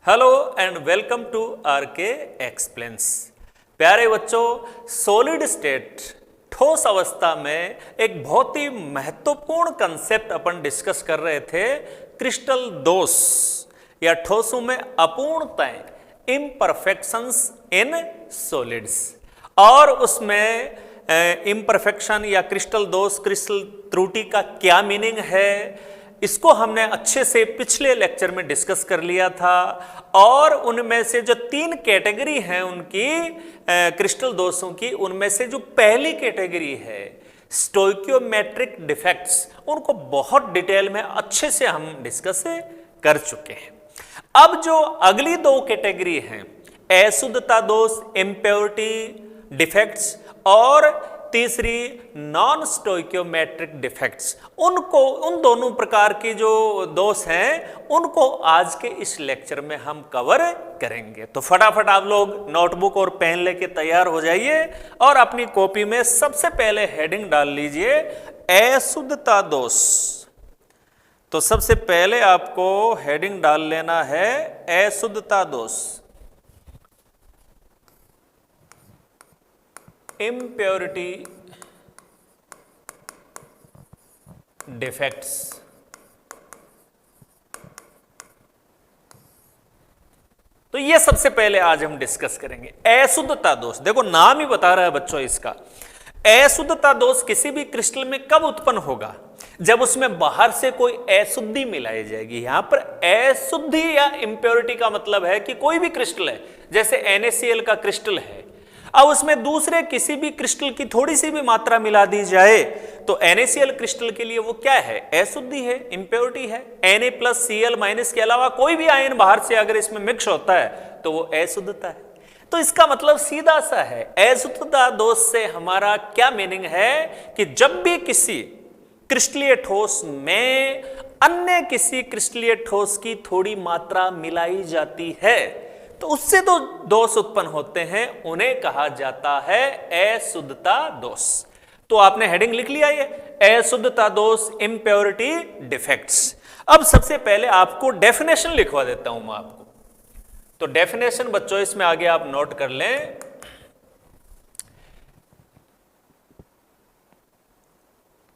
Hello and welcome to RK explains. प्यारे बच्चों, solid state ठोस अवस्था में एक बहुत ही महत्वपूर्ण कंसेप्ट अपन डिस्कस कर रहे थे, क्रिस्टल दोष या ठोसों में अपूर्णताएं, इम्परफेक्शंस इन सॉलिड्स। और उसमें इम्परफेक्शन या क्रिस्टल दोष, क्रिस्टल त्रुटि का क्या मीनिंग है, इसको हमने अच्छे से पिछले लेक्चर में डिस्कस कर लिया था। और उनमें से जो तीन कैटेगरी हैं उनकी क्रिस्टल दोषों की, उनमें से जो पहली कैटेगरी है स्टोइकियोमेट्रिक डिफेक्ट्स, उनको बहुत डिटेल में अच्छे से हम डिस्कस कर चुके हैं। अब जो अगली दो कैटेगरी हैं, अशुद्धता दोष, इम्प्योरिटी डिफेक्ट्स, और तीसरी नॉन स्टोइकियोमेट्रिक डिफेक्ट्स, उनको, उन दोनों प्रकार के जो दोष हैं उनको आज के इस लेक्चर में हम कवर करेंगे। तो फटाफट आप लोग नोटबुक और पेन लेके तैयार हो जाइए और अपनी कॉपी में सबसे पहले हेडिंग डाल लीजिए अशुद्धता दोष। तो सबसे पहले आपको हेडिंग डाल लेना है अशुद्धता दोष, इम्प्योरिटी डिफेक्ट्स। तो ये सबसे पहले आज हम डिस्कस करेंगे अशुद्धता दोष। देखो नाम ही बता रहा है बच्चों इसका। अशुद्धता दोष किसी भी क्रिस्टल में कब उत्पन्न होगा? जब उसमें बाहर से कोई अशुद्धि मिलाई जाएगी। यहां पर अशुद्धि या इम्प्योरिटी का मतलब है कि कोई भी क्रिस्टल है, जैसे NaCl का क्रिस्टल है, अब उसमें दूसरे किसी भी क्रिस्टल की थोड़ी सी भी मात्रा मिला दी जाए तो NaCl क्रिस्टल के लिए वो क्या है? अशुद्धि है, इम्प्योरिटी है। Na+Cl- के अलावा कोई भी आयन बाहर से अगर इसमें मिक्स होता है तो वो अशुद्धता है। तो इसका मतलब सीधा सा है, अशुद्धता दोष से हमारा क्या मीनिंग है कि जब भी किसी क्रिस्टलीय ठोस में अन्य किसी क्रिस्टलीय ठोस की थोड़ी मात्रा मिलाई जाती है तो उससे तो दोष उत्पन्न होते हैं, उन्हें कहा जाता है अशुद्धता दोष। तो आपने हेडिंग लिख लिया ये अशुद्धता दोष, इम्प्योरिटी डिफेक्ट्स। अब सबसे पहले आपको डेफिनेशन लिखवा देता हूं मैं आपको। तो डेफिनेशन बच्चों इसमें आगे आप नोट कर लें।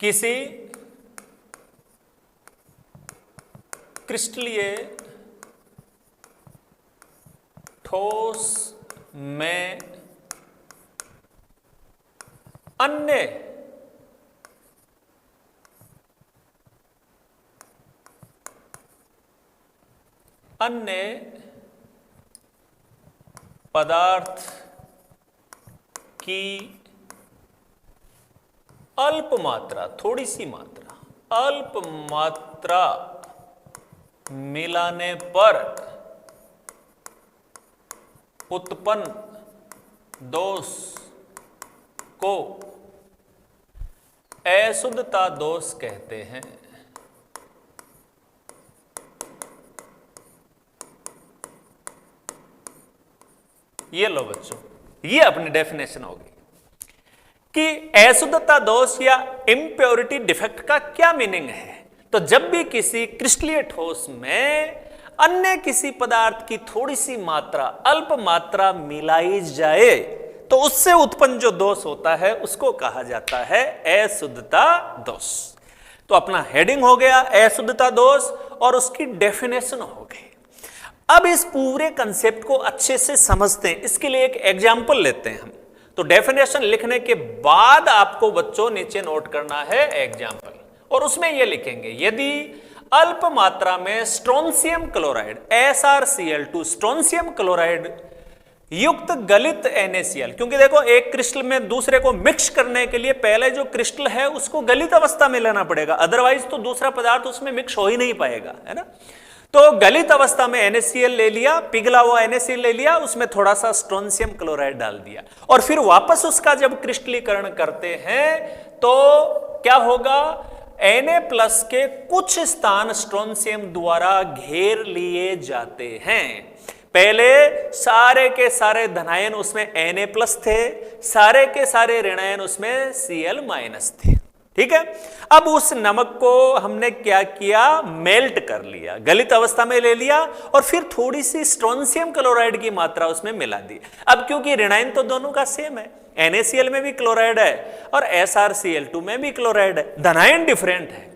किसी क्रिस्टलीय ठोस में अन्य पदार्थ की अल्प मात्रा, थोड़ी सी मात्रा, अल्प मात्रा मिलाने पर उत्पन्न दोष को अशुद्धता दोष कहते हैं। ये लो बच्चों, ये अपनी डेफिनेशन होगी कि अशुद्धता दोष या इम्प्योरिटी डिफेक्ट का क्या मीनिंग है। तो जब भी किसी क्रिस्टलीय ठोस में अन्य किसी पदार्थ की थोड़ी सी मात्रा, अल्प मात्रा मिलाई जाए तो उससे उत्पन्न जो दोष होता है उसको कहा जाता है अशुद्धता दोष। तो अपना हेडिंग हो गया अशुद्धता दोष और उसकी डेफिनेशन हो गई। अब इस पूरे कंसेप्ट को अच्छे से समझते हैं, इसके लिए एक एग्जाम्पल लेते हैं हम। तो डेफिनेशन लिखने के बाद आपको बच्चों नीचे नोट करना है एग्जाम्पल, और उसमें यह लिखेंगे यदि अल्प मात्रा में strontium chloride SrCl2 strontium chloride युक्त गलित NaCl, क्योंकि देखो एक क्रिस्टल में दूसरे को मिक्स करने के लिए पहले जो क्रिस्टल है उसको गलित अवस्था में लेना पड़ेगा, अदरवाइज तो दूसरा पदार्थ उसमें मिक्स हो ही नहीं पाएगा, है ना। तो गलित अवस्था में NaCl ले लिया, पिघला हुआ NaCl ले लिया, उसमें थोड़ा सा स्ट्रोंशियम क्लोराइड डाल दिया और फिर वापस उसका जब क्रिस्टलीकरण करते हैं तो क्या होगा? Na+ के कुछ स्थान स्ट्रोंशियम द्वारा घेर लिए जाते हैं। पहले सारे के सारे धनायन उसमें Na+ थे, सारे के सारे ऋणायन उसमें Cl- थे। ठीक है। अब उस नमक को हमने क्या किया, मेल्ट कर लिया, गलित अवस्था में ले लिया और फिर थोड़ी सी स्ट्रोंशियम क्लोराइड की मात्रा उसमें मिला दी। अब क्योंकि ऋणायन तो दोनों का सेम है, NaCl में भी क्लोराइड है और SrCl2 में भी क्लोराइड है, धनायन डिफरेंट है।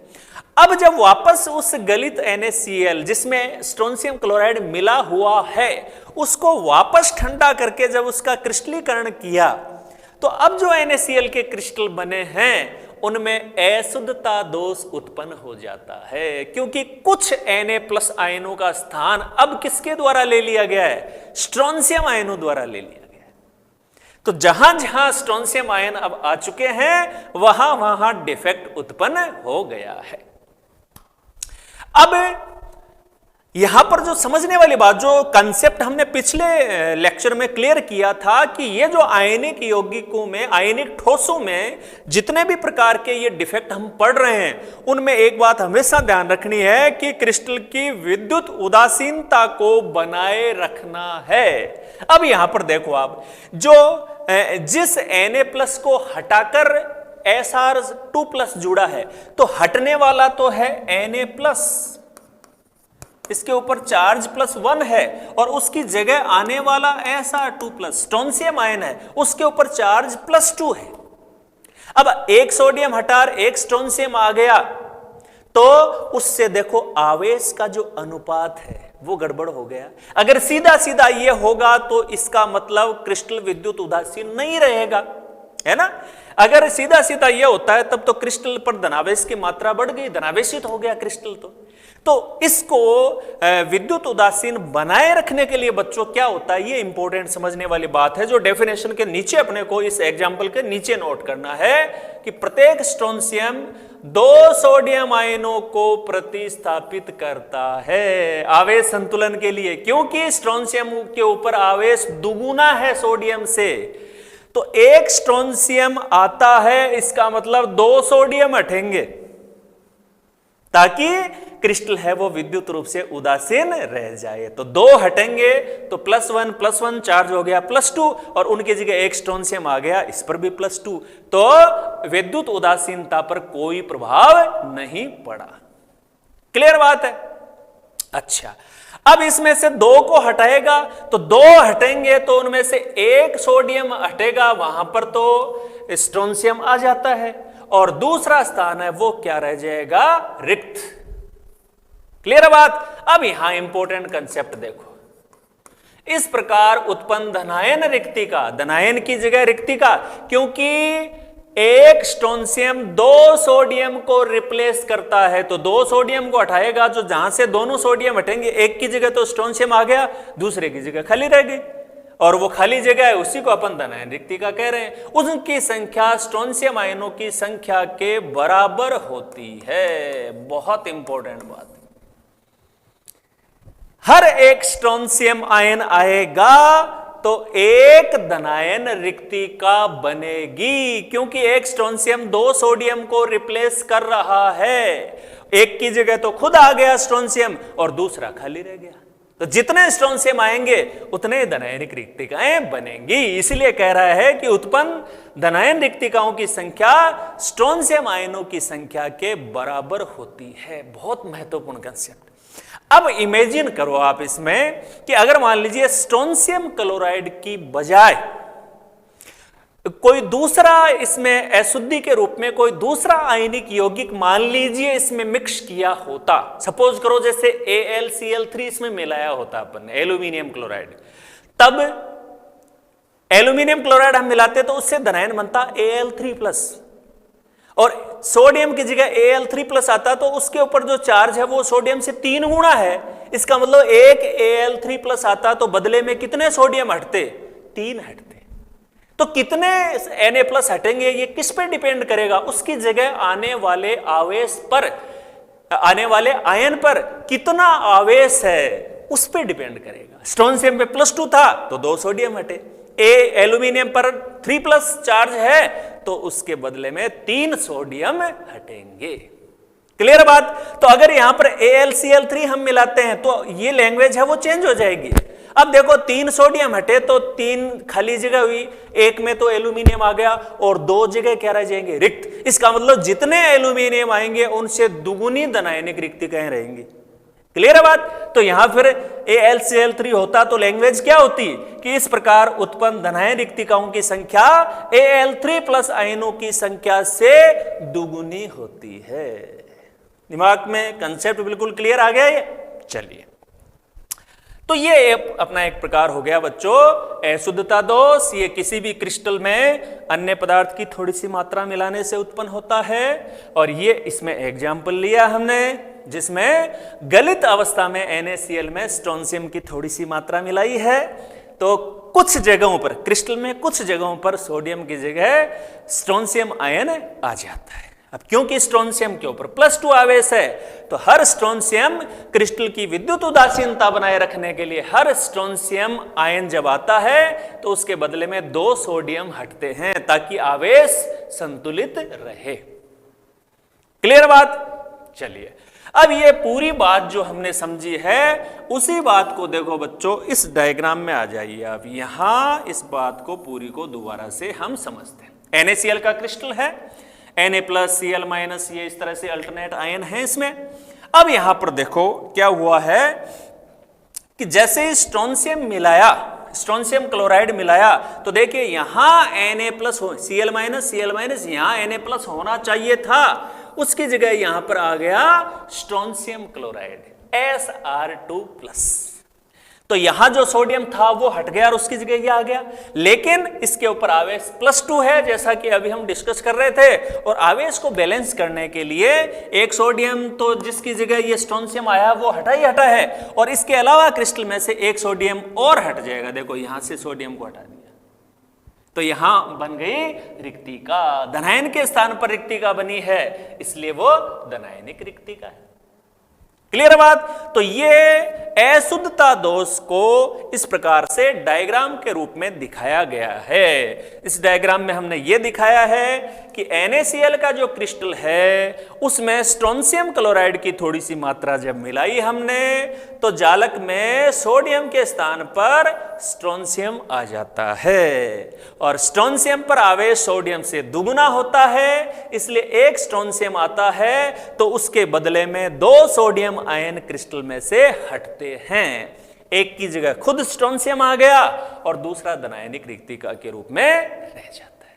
अब जब वापस उस गलित NaCl जिसमें स्ट्रोंशियम क्लोराइड मिला हुआ है उसको वापस ठंडा करके जब उसका क्रिस्टलीकरण किया तो अब जो NaCl के क्रिस्टल बने हैं उनमें अशुद्धता दोष उत्पन्न हो जाता है, क्योंकि कुछ Na+ आयनों का स्थान अब किसके द्वारा ले लिया गया है, स्ट्रोंशियम आयनों द्वारा ले लिया गया है। तो जहां जहां स्ट्रोंशियम आयन अब आ चुके हैं वहां वहां डिफेक्ट उत्पन्न हो गया है। अब यहां पर जो समझने वाली बात, जो कंसेप्ट हमने पिछले लेक्चर में क्लियर किया था कि ये जो आयनिक यौगिकों में, आयनिक ठोसों में जितने भी प्रकार के ये डिफेक्ट हम पढ़ रहे हैं उनमें एक बात हमेशा ध्यान रखनी है कि क्रिस्टल की विद्युत उदासीनता को बनाए रखना है। अब यहां पर देखो आप, जो जिस Na+ को हटाकर Sr2+ जुड़ा है तो हटने वाला तो है Na+, इसके ऊपर चार्ज +1 है और उसकी जगह आने वाला Sr2+ स्ट्रोंशियम आयन है, उसके ऊपर चार्ज +2 है। अब एक सोडियम हटा एक स्ट्रोंशियम आ गया तो उससे देखो आवेश का जो अनुपात है वो गड़बड़ हो गया। अगर सीधा सीधा ये होगा तो इसका मतलब क्रिस्टल विद्युत उदासीन नहीं रहेगा, है ना। अगर सीधा सीधा ये होता है तब तो क्रिस्टल पर धनावेश की मात्रा बढ़ गई, धनावेशित हो गया क्रिस्टल। तो इसको विद्युत उदासीन बनाए रखने के लिए बच्चों क्या होता है, ये इंपॉर्टेंट समझने वाली बात है, जो डेफिनेशन के नीचे अपने को इस एग्जाम्पल के नीचे नोट करना है कि प्रत्येक स्ट्रोंशियम 2 सोडियम आयनों को प्रतिस्थापित करता है आवेश संतुलन के लिए, क्योंकि स्ट्रोंशियम के ऊपर आवेश दुगुना है सोडियम से। तो एक स्ट्रोंशियम आता है, इसका मतलब 2 सोडियम हटेंगे ताकि क्रिस्टल है वो विद्युत रूप से उदासीन रह जाए। तो 2 हटेंगे तो +1 चार्ज हो गया +2 और उनकी जगह एक स्ट्रोंशियम आ गया, इस पर भी +2, तो विद्युत उदासीनता पर कोई प्रभाव नहीं पड़ा। क्लियर बात है। अच्छा, अब इसमें से 2 को हटाएगा तो 2 हटेंगे तो उनमें से एक सोडियम हटेगा, वहां पर तो स्ट्रोंशियम आ जाता है और दूसरा स्थान है वो क्या रह जाएगा, रिक्त। क्लियर बात। अब यहां इंपॉर्टेंट कंसेप्ट देखो, इस प्रकार उत्पन्न धनायन रिक्तिका, धनायन की जगह रिक्तिका, क्योंकि एक स्ट्रोंशियम 2 सोडियम को रिप्लेस करता है तो 2 सोडियम को हटाएगा, जो जहां से दोनों सोडियम हटेंगे एक की जगह तो स्ट्रोंशियम आ गया, दूसरे की जगह खाली रह गई और वो खाली जगह है उसी को अपन धनायन रिक्तिका कह रहे हैं। उनकी संख्या स्ट्रोंशियम आयनों की संख्या के बराबर होती है। बहुत इंपॉर्टेंट बात, हर एक स्ट्रोंशियम आयन आएगा तो एक धनायन रिक्तिका बनेगी, क्योंकि एक स्ट्रोंशियम 2 सोडियम को रिप्लेस कर रहा है, एक की जगह तो खुद आ गया स्ट्रोंशियम और दूसरा खाली रह गया। तो जितने स्ट्रोंशियम आएंगे उतने धनायनिक रिक्तिकाएं बनेंगी। इसलिए कह रहा है कि उत्पन्न धनायन रिक्तिकाओं की संख्या स्ट्रोंशियम आयनों की संख्या के बराबर होती है। बहुत महत्वपूर्ण कंसेप्ट। अब इमेजिन करो आप इसमें कि अगर मान लीजिए स्ट्रोंशियम क्लोराइड की बजाय कोई दूसरा इसमें अशुद्धि के रूप में कोई दूसरा आयनिक यौगिक मान लीजिए इसमें मिक्स किया होता। सपोज करो जैसे AlCl3 इसमें मिलाया होता अपन एल्यूमिनियम क्लोराइड, तब एल्यूमिनियम क्लोराइड हम मिलाते तो उससे धनायन बनता Al3+, और सोडियम की जगह Al3+ आता तो उसके ऊपर जो चार्ज है वो सोडियम से 3 गुना है। इसका मतलब एक Al3+ आता तो बदले में कितने सोडियम हटते, 3 हटते। तो कितने Na+ हटेंगे ये किस पे डिपेंड करेगा, उसकी जगह आने वाले आवेश पर, आने वाले आयन पर कितना आवेश है उस पे डिपेंड करेगा। स्ट्रोंशियम पे +2 था तो 2 सोडियम हटे, एल्यूमिनियम पर 3+ चार्ज है तो उसके बदले में 3 सोडियम हटेंगे। क्लियर बात। तो अगर यहां पर AlCl3 हम मिलाते हैं तो ये लैंग्वेज है वो चेंज हो जाएगी। अब देखो 3 सोडियम हटे तो 3 खाली जगह हुई, एक में तो एल्यूमिनियम आ गया और 2 जगह क्या रह जाएंगे, रिक्त। इसका मतलब जितने एल्यूमिनियम आएंगे उनसे दुगुनी धनायनिक रिक्तिकाएं रहेंगी। क्लियर है बात। तो यहां फिर AlCl3 होता तो लैंग्वेज क्या होती कि इस प्रकार उत्पन्न धनायन रिक्तिकाओं की संख्या Al3 प्लस आयनों की संख्या से दुगुनी होती है। दिमाग में कंसेप्ट बिल्कुल क्लियर आ गया ये। चलिए, तो ये अपना एक प्रकार हो गया बच्चों अशुद्धता दोष। ये किसी भी क्रिस्टल में अन्य पदार्थ की थोड़ी सी मात्रा मिलाने से उत्पन्न होता है। और ये इसमें एग्जाम्पल लिया हमने जिसमें गलित अवस्था में NaCl में स्ट्रोंशियम की थोड़ी सी मात्रा मिलाई है। तो कुछ जगहों पर क्रिस्टल में कुछ जगहों पर सोडियम की जगह स्ट्रोंशियम आयन आ जाता है। अब क्योंकि स्ट्रोंशियम के ऊपर +2 आवेश है तो हर स्ट्रोंशियम क्रिस्टल की विद्युत उदासीनता बनाए रखने के लिए हर स्ट्रोंशियम आयन जब आता है तो उसके बदले में 2 सोडियम हटते हैं ताकि आवेश संतुलित रहे। क्लियर बात। चलिए, अब ये पूरी बात जो हमने समझी है उसी बात को देखो बच्चों इस डायग्राम में आ जाइए आप। यहां इस बात को पूरी को दोबारा से हम समझते हैं। NaCl का क्रिस्टल है, Na+Cl- ये इस तरह से अल्टरनेट आयन है इसमें। अब यहां पर देखो क्या हुआ है कि जैसे ही स्ट्रोंशियम मिलाया, स्ट्रोंशियम क्लोराइड मिलाया तो देखिए यहां Na+Cl- यहां Na+ होना चाहिए था, उसकी जगह यहां पर आ गया स्ट्रोंशियम क्लोराइड Sr2+। तो यहां जो सोडियम था वो हट गया और उसकी जगह ये आ गया। लेकिन इसके ऊपर आवेश +2 है जैसा कि अभी हम डिस्कस कर रहे थे। और आवेश को बैलेंस करने के लिए एक सोडियम तो जिसकी जगह ये स्ट्रोंशियम आया वो हटा ही हटा है और इसके अलावा क्रिस्टल में से एक सोडियम और हट जाएगा। देखो यहां से सोडियम को हटा दिया तो यहां बन गई रिक्तिका। धनायन के स्थान पर रिक्तिका बनी है इसलिए वो धनायनिक रिक्तिका है। क्लियर बात। तो ये अशुद्धता दोष को इस प्रकार से डायग्राम के रूप में दिखाया गया है। इस डायग्राम में हमने ये दिखाया है कि NaCl का जो क्रिस्टल है उसमें स्ट्रोंशियम क्लोराइड की थोड़ी सी मात्रा जब मिलाई हमने तो जालक में सोडियम के स्थान पर स्ट्रोंशियम आ जाता है और स्ट्रोंशियम पर आवेश सोडियम से दुगुना होता है। इसलिए एक स्ट्रोंशियम आता है तो उसके बदले में 2 सोडियम आयन क्रिस्टल में से हटते हैं। एक की जगह खुद स्ट्रोंशियम आ गया और दूसरा धनायनिक रिक्तिका के रूप में रह जाता है।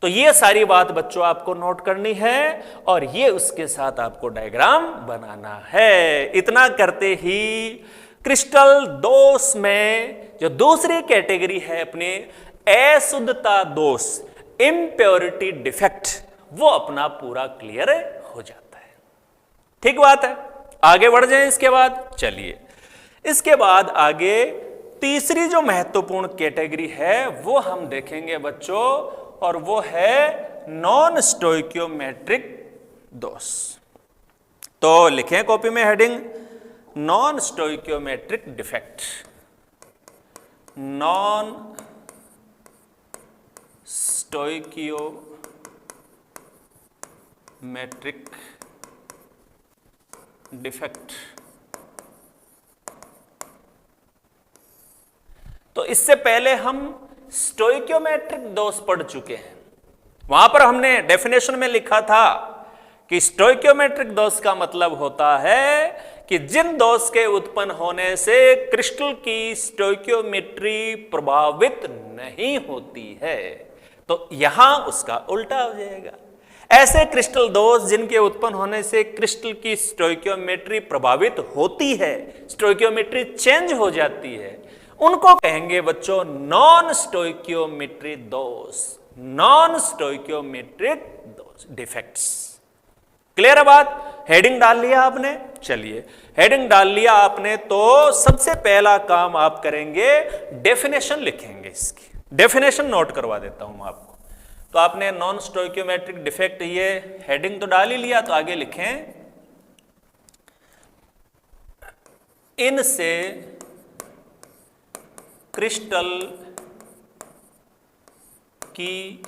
तो ये सारी बात बच्चों आपको नोट करनी है और ये उसके साथ आपको डायग्राम बनाना है। इतना करते ही क्रिस्टल दोष में जो दूसरी कैटेगरी है अपने अशुद्धता दोष, इम्प्योरिटी डिफेक्ट, वो अपना पूरा क्लियर हो जाता है। ठीक बात है। आगे बढ़ जाएं इसके बाद। चलिए, इसके बाद आगे तीसरी जो महत्वपूर्ण कैटेगरी है वो हम देखेंगे बच्चों और वो है नॉन स्टोइकियोमेट्रिक दोष। तो लिखें कॉपी में heading non stoichiometric defect. Non stoichiometric defect. तो इससे पहले हम स्टोइकियोमेट्रिक दोष पढ़ चुके हैं। वहां पर हमने डेफिनेशन में लिखा था कि स्टोइकियोमेट्रिक दोष का मतलब होता है कि जिन दोष के उत्पन्न होने से क्रिस्टल की स्टोइकियोमेट्री प्रभावित नहीं होती है। तो यहां उसका उल्टा हो जाएगा। ऐसे क्रिस्टल दोष जिनके उत्पन्न होने से क्रिस्टल की स्टोइकियोमेट्री प्रभावित होती है, स्टोइकियोमेट्री चेंज हो जाती है, उनको कहेंगे बच्चों नॉन स्टोइकियोमेट्री दोष, नॉन स्टोइकियोमेट्रिक दोष डिफेक्ट्स। क्लियर है बात। हेडिंग डाल लिया आपने। चलिए, हेडिंग डाल लिया आपने तो सबसे पहला काम आप करेंगे डेफिनेशन लिखेंगे। इसकी डेफिनेशन नोट करवा देता हूं आपको। तो आपने नॉन स्टोइकियोमेट्रिक डिफेक्ट ये हेडिंग तो डाल ही लिया, तो आगे लिखें इनसे क्रिस्टल की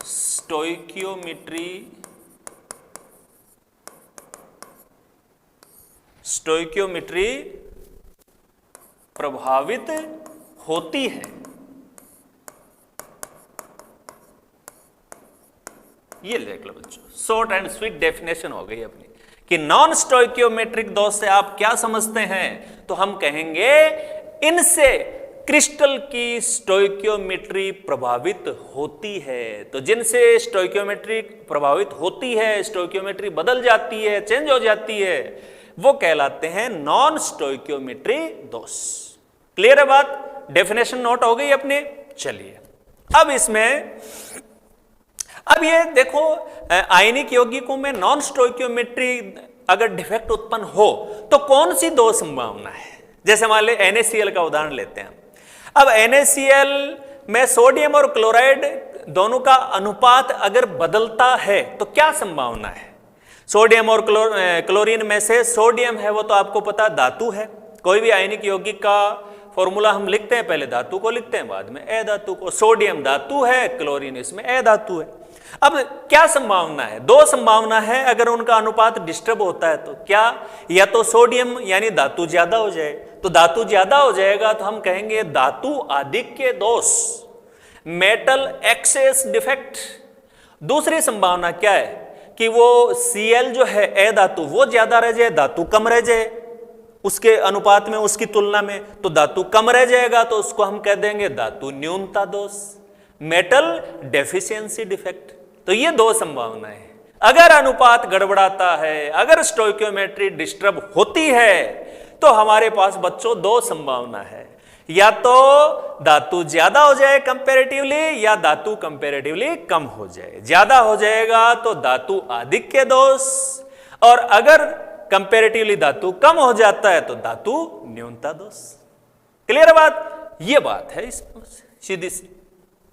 स्टोइकियोमेट्री स्टोइकियोमेट्री प्रभावित होती है। ये देख लो बच्चों, शॉर्ट एंड स्वीट डेफिनेशन हो गई अपनी कि नॉन स्टोइकियोमेट्रिक दोष से आप क्या समझते हैं, तो हम कहेंगे इनसे क्रिस्टल की स्टोइकियोमेट्री प्रभावित होती है। तो जिनसे स्टोइकियोमेट्री प्रभावित होती है, स्टोइकियोमेट्री बदल जाती है, चेंज हो जाती है, वो कहलाते हैं नॉन स्टोइकियोमेट्री दोष। क्लियर है बात? डेफिनेशन नोट हो गई अपने। चलिए अब इसमें, अब ये देखो आयनिक यौगिकों में नॉन स्टोइकियोमेट्री अगर डिफेक्ट उत्पन्न हो तो कौन सी दो संभावना है। जैसे मान ले NaCl का उदाहरण लेते हैं। अब NaCl में सोडियम और क्लोराइड दोनों का अनुपात अगर बदलता है तो क्या संभावना है। सोडियम और क्लोरीन में से सोडियम है वो तो आपको पता धातु है। कोई भी आयनिक यौगिक का फॉर्मूला हम लिखते हैं, पहले धातु को लिखते हैं, बाद में अधातु को। सोडियम धातु है, क्लोरीन इसमें अधातु है। अब क्या संभावना है? दो संभावना है। अगर उनका अनुपात डिस्टर्ब होता है तो क्या, या तो सोडियम यानी धातु ज्यादा हो जाए, तो धातु ज्यादा हो जाएगा तो हम कहेंगे धातु आधिक्य दोष, मेटल एक्सेस डिफेक्ट। दूसरी संभावना क्या है कि वो Cl जो है अधातु वो ज्यादा रह जाए, धातु कम रह जाए उसके अनुपात में, उसकी तुलना में, तो धातु कम रह जाएगा तो उसको हम कह देंगे धातु न्यूनता दोष, मेटल डेफिशिएंसी डिफेक्ट। तो ये दो संभावनाएं हैं। अगर अनुपात गड़बड़ाता है, अगर स्टोइकियोमेट्री डिस्टर्ब होती है तो हमारे पास बच्चों दो संभावना है, या तो धातु ज्यादा हो जाए कंपैरेटिवली, या धातु कंपैरेटिवली कम हो जाए। ज्यादा हो जाएगा तो धातु आधिक्य दोष, और अगर कंपैरेटिवली धातु कम हो जाता है तो धातु न्यूनता दोष। क्लियर बात? ये बात है इस सीधी सी।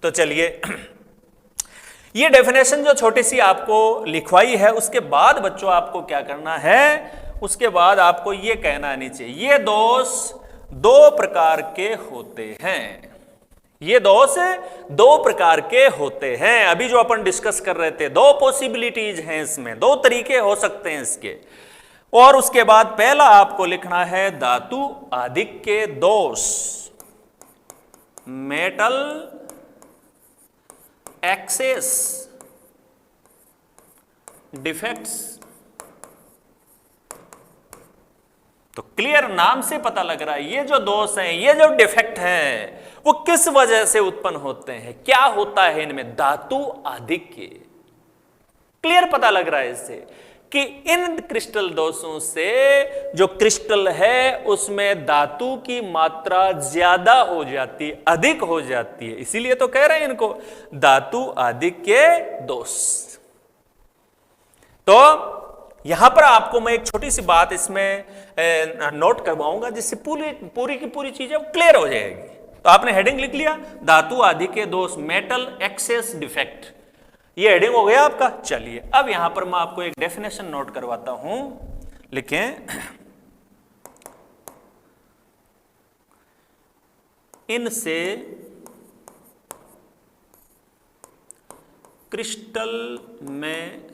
तो चलिए ये डेफिनेशन जो छोटी सी आपको लिखवाई है, उसके बाद बच्चों आपको क्या करना है, उसके बाद आपको ये कहना आनी चाहिए ये दोष दो प्रकार के होते हैं। ये दोष दो प्रकार के होते हैं। अभी जो अपन डिस्कस कर रहे थे, दो पॉसिबिलिटीज हैं इसमें, दो तरीके हो सकते हैं इसके। और उसके बाद पहला आपको लिखना है धातु आधिक्य दोष, मेटल एक्सेस डिफेक्ट्स। तो क्लियर, नाम से पता लग रहा है ये जो दोष हैं, ये जो डिफेक्ट हैं, वो किस वजह से उत्पन्न होते हैं, क्या होता है इनमें, धातु आधिक्य। क्लियर पता लग रहा है इससे कि इन क्रिस्टल दोषों से जो क्रिस्टल है उसमें धातु की मात्रा ज्यादा हो जाती है, अधिक हो जाती है। इसीलिए तो कह रहे हैं इनको धातु आधिक्य दोष। तो यहां पर आपको मैं एक छोटी सी बात इसमें नोट करवाऊंगा, जिससे पूरी की पूरी चीजें क्लियर हो जाएगी। तो आपने हेडिंग लिख लिया धातु आधिक्य दोष, मेटल एक्सेस डिफेक्ट, ये हेडिंग हो गया आपका। चलिए अब यहां पर मैं आपको एक डेफिनेशन नोट करवाता हूं, लिखें इनसे क्रिस्टल में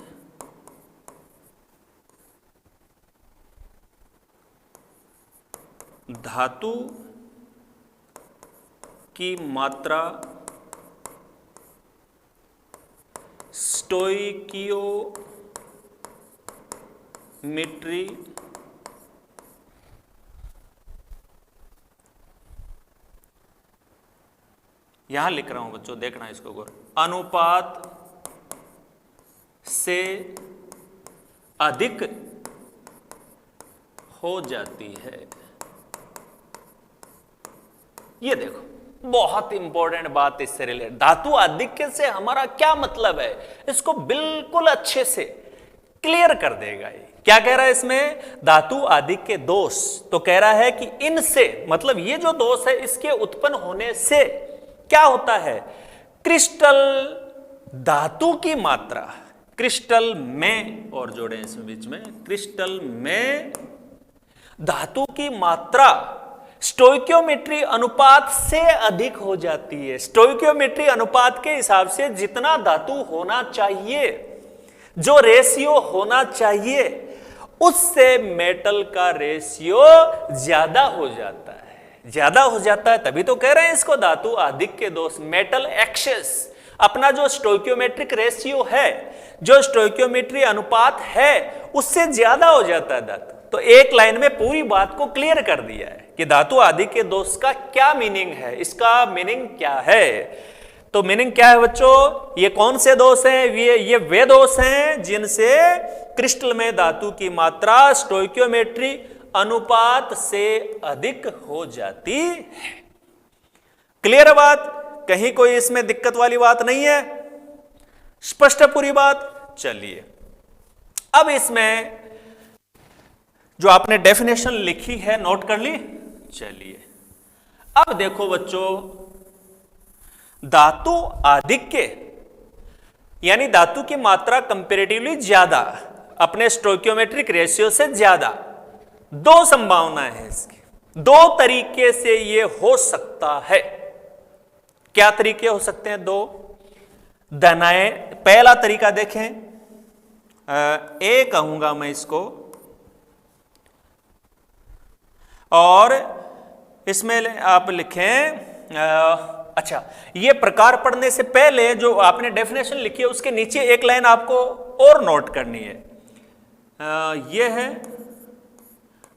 धातु की मात्रा स्टोइकियोमेट्री यहां लिख रहा हूं बच्चों, देखना इसको गौर, अनुपात से अधिक हो जाती है। ये देखो बहुत इंपॉर्टेंट बात इससे रिलेटेड, धातु आधिक्य से हमारा क्या मतलब है, इसको बिल्कुल अच्छे से क्लियर कर देगा। ये क्या कह रहा है इसमें, धातु आधिक्य दोष, तो कह रहा है कि इनसे मतलब ये जो दोष है इसके उत्पन्न होने से क्या होता है, क्रिस्टल धातु की मात्रा, क्रिस्टल में, और जोड़े इसमें बीच में, क्रिस्टल में धातु की मात्रा स्टोइकियोमेट्री अनुपात से अधिक हो जाती है। स्टोइकियोमेट्री अनुपात के हिसाब से जितना धातु होना चाहिए, जो रेशियो होना चाहिए, उससे मेटल का रेशियो ज्यादा हो जाता है। ज्यादा हो जाता है तभी तो कह रहे हैं इसको धातु आधिक्य दोष, मेटल एक्सेस। अपना जो स्टोइकियोमेट्रिक रेशियो है, जो स्टोइकियोमेट्री अनुपात है, उससे ज्यादा हो जाता है धातु। तो एक लाइन में पूरी बात को क्लियर कर दिया है कि धातु आधिक्य दोष का क्या मीनिंग है, इसका मीनिंग क्या है। तो मीनिंग क्या है बच्चों, ये कौन से दोष हैं? ये वे दोष हैं जिनसे क्रिस्टल में धातु की मात्रा स्टोइकियोमेट्री अनुपात से अधिक हो जाती है। क्लियर है बात? कहीं कोई इसमें दिक्कत वाली बात नहीं है? स्पष्ट है पूरी बात? चलिए अब इसमें जो आपने डेफिनेशन लिखी है नोट कर ली। चलिए अब देखो बच्चों, धातु आधिक्य यानी धातु की मात्रा कंपैरेटिवली ज्यादा, अपने स्टोइकियोमेट्रिक रेशियो से ज्यादा। दो संभावनाएं हैं इसकी, दो तरीके से ये हो सकता है। क्या तरीके हो सकते हैं? दो दनाएं। पहला तरीका देखें, ए कहूंगा मैं इसको, और इसमें आप लिखें अच्छा, ये प्रकार पढ़ने से पहले जो आपने डेफिनेशन लिखी है उसके नीचे एक लाइन आपको और नोट करनी है। ये है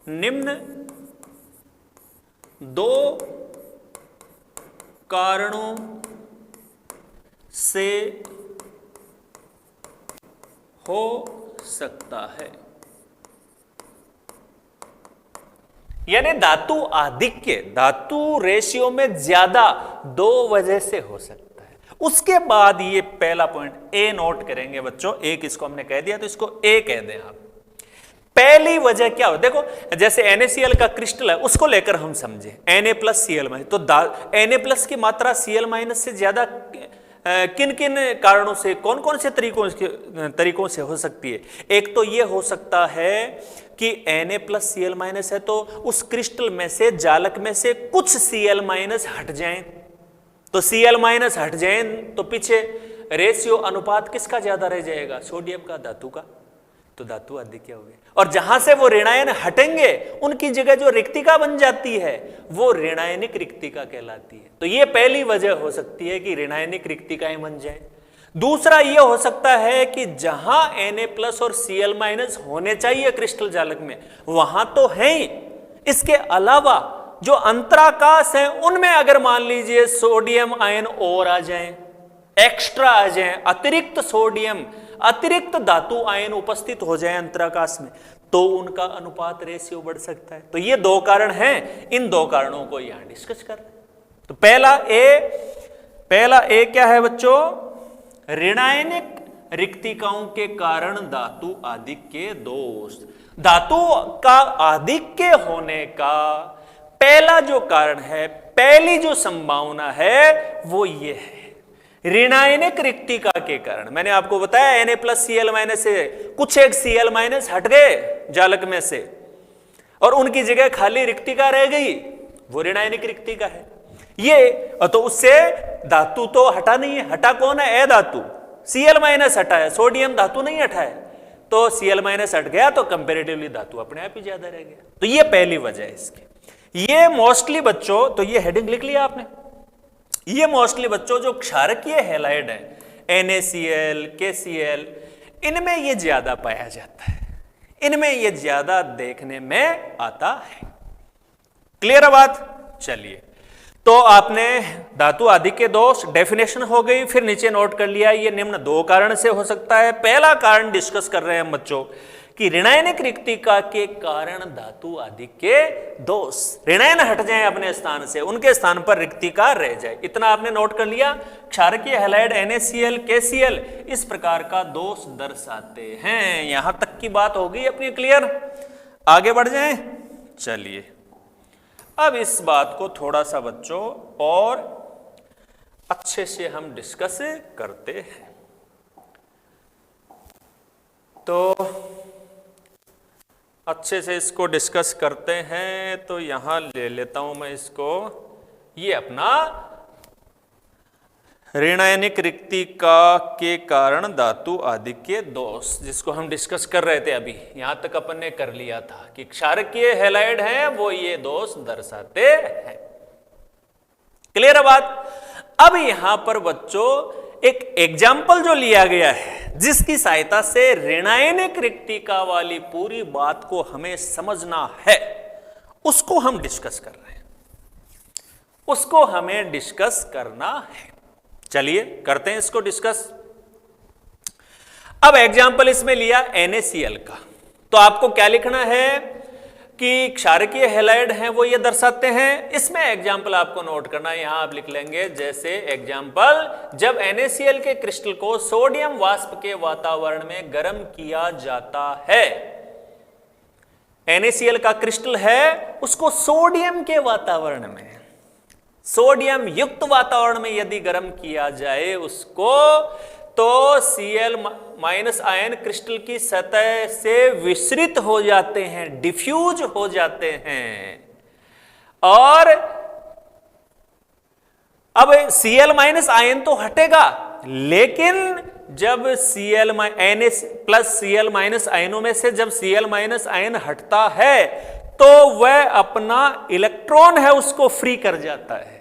निम्न दो कारणों से हो सकता है। यानी धातु आधिक्य, धातु रेशियो में ज्यादा दो वजह से हो सकता है। उसके बाद ये पहला पॉइंट ए नोट करेंगे बच्चों। एक इसको हमने कह दिया तो इसको ए कह दें आप। पहली वजह क्या हो, देखो जैसे NaCl का क्रिस्टल है उसको लेकर हम समझे Na+Cl-, तो Na+ की मात्रा Cl- से ज्यादा किन किन कारणों से, कौन कौन से तरीकों से हो सकती है? एक तो ये हो सकता है कि Na+Cl- है तो उस क्रिस्टल में से, जालक में से कुछ Cl- हट जाएं, तो Cl- हट जाएं तो पीछे रेशियो अनुपात किसका ज्यादा रह जाएगा? सोडियम का, धातु का। तो धातु आधिक्य हो गया। और जहां से वो ऋणायन हटेंगे उनकी जगह जो रिक्तिका बन जाती है वो ऋणायनिक रिक्तिका कहलाती है। तो ये पहली वजह हो सकती है कि ऋणायनिक रिक्तिकाएं बन जाए। दूसरा ये हो सकता है कि जहां Na+ और Cl- होने चाहिए क्रिस्टल जालक में वहां तो है ही, इसके अलावा जो अंतराकाश है उनमें अगर मान लीजिए सोडियम आयन और आ जाए, एक्स्ट्रा आ जाए, अतिरिक्त सोडियम, अतिरिक्त धातु आयन उपस्थित हो जाए अंतराकाश में, तो उनका अनुपात रेशियो बढ़ सकता है। तो ये दो कारण हैं, इन दो कारणों को यहां डिस्कस कर। तो पहला ए क्या है बच्चों? ऋणायनिक रिक्तिकाओं के कारण धातु आधिक्य दोष। धातु का आधिक्य होने का पहला जो कारण है, पहली जो संभावना है वो ये है ऋणायनिक रिक्तिका के कारण। मैंने आपको बताया Na+Cl- से कुछ एक Cl- हट गए जालक में से और उनकी जगह खाली रिक्तिका रह गई, वो ऋणायनिक रिक्तिका है। ये तो उससे धातु तो हटा नहीं है, हटा कौन है? ए धातु। Cl- हटा है, सोडियम धातु नहीं हटा है, तो Cl- हट गया तो कंपैरेटिवली धातु अपने आप ही ज्यादा रह गया। तो ये पहली वजह है इसकी। ये मोस्टली बच्चों, तो ये हेडिंग लिख लिया आपने, ये मोस्टली बच्चों जो क्षारकीय हैलाइड है NaCl, KCl, इनमें ये ज्यादा पाया जाता है, इनमें ये ज्यादा देखने में आता है। क्लियर है बात? चलिए तो आपने धातु आधिक्य दोष डेफिनेशन हो गई, फिर नीचे नोट कर लिया ये निम्न दो कारण से हो सकता है। पहला कारण डिस्कस कर रहे हैं हम बच्चों कि ऋणायनिक रिक्तिका के कारण धातु आधिक्य दोष, ऋणायन हट जाए अपने स्थान से, उनके स्थान पर रिक्तिका रह जाए, इतना आपने नोट कर लिया। क्षारकीय हैलाइड NaCl, KCl इस प्रकार का दोष दर्शाते हैं। यहां तक की बात होगी अपनी क्लियर? आगे बढ़ जाएं। चलिए अब इस बात को थोड़ा सा बच्चों और अच्छे से हम डिस्कस करते हैं। तो अच्छे से इसको डिस्कस करते हैं। तो यहां ले लेता हूं मैं इसको, ये अपना ऋणायनिक रिक्तिका के कारण धातु आदि के दोष, जिसको हम डिस्कस कर रहे थे अभी, यहां तक अपन ने कर लिया था कि क्षारकीय हैलाइड हैं वो ये दोष दर्शाते हैं। क्लियर है बात। अब यहां पर बच्चों एक एग्जाम्पल जो लिया गया है जिसकी सहायता से ऋणायनिक रिक्तिका वाली पूरी बात को हमें समझना है, उसको हम डिस्कस कर रहे हैं, उसको हमें डिस्कस करना है। चलिए करते हैं इसको डिस्कस। अब एग्जाम्पल इसमें लिया NaCl का, तो आपको क्या लिखना है कि क्षारकीय हैलाइड हैं वो ये दर्शाते हैं। इसमें एग्जाम्पल आपको नोट करना है, यहां आप लिख लेंगे जैसे एग्जाम्पल, जब NaCl के क्रिस्टल को सोडियम वाष्प के वातावरण में गर्म किया जाता है, NaCl का क्रिस्टल है उसको सोडियम के वातावरण में, सोडियम युक्त वातावरण में यदि गर्म किया जाए उसको, तो Cl माइनस आयन क्रिस्टल की सतह से विसरित हो जाते हैं, डिफ्यूज हो जाते हैं। और अब Cl माइनस आयन तो हटेगा, लेकिन जब Cl प्लस Cl माइनस आयनों में से जब Cl माइनस आयन हटता है तो वह अपना इलेक्ट्रॉन है उसको फ्री कर जाता है,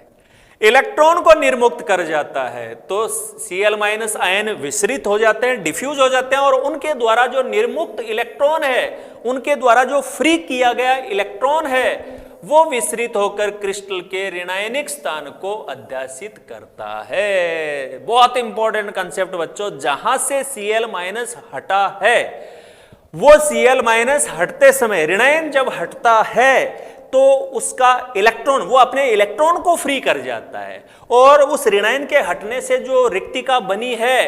इलेक्ट्रॉन को निर्मुक्त कर जाता है। तो Cl माइनस आयन विसरित हो जाते हैं, डिफ्यूज हो जाते हैं, और उनके द्वारा जो निर्मुक्त इलेक्ट्रॉन है, उनके द्वारा जो फ्री किया गया इलेक्ट्रॉन है, वो विसरित होकर क्रिस्टल के ऋणायनिक स्थान को अध्यासित करता है। बहुत इंपॉर्टेंट कंसेप्ट बच्चों, जहां से Cl माइनस हटा है, वो Cl माइनस हटते समय, ऋणायन जब हटता है तो उसका इलेक्ट्रॉन, वो अपने इलेक्ट्रॉन को फ्री कर जाता है, और उस ऋणायन के हटने से जो रिक्तिका बनी है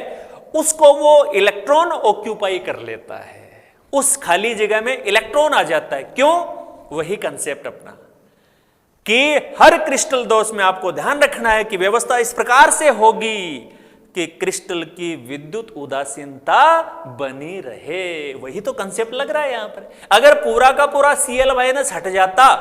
उसको वो इलेक्ट्रॉन ऑक्यूपाई कर लेता है, उस खाली जगह में इलेक्ट्रॉन आ जाता है। क्यों? वही कंसेप्ट अपना कि हर क्रिस्टल दोष में आपको ध्यान रखना है कि व्यवस्था इस प्रकार से होगी कि क्रिस्टल की विद्युत उदासीनता बनी रहे। वही तो कंसेप्ट लग रहा है यहां पर। अगर पूरा का पूरा Cl माइनस हट जाता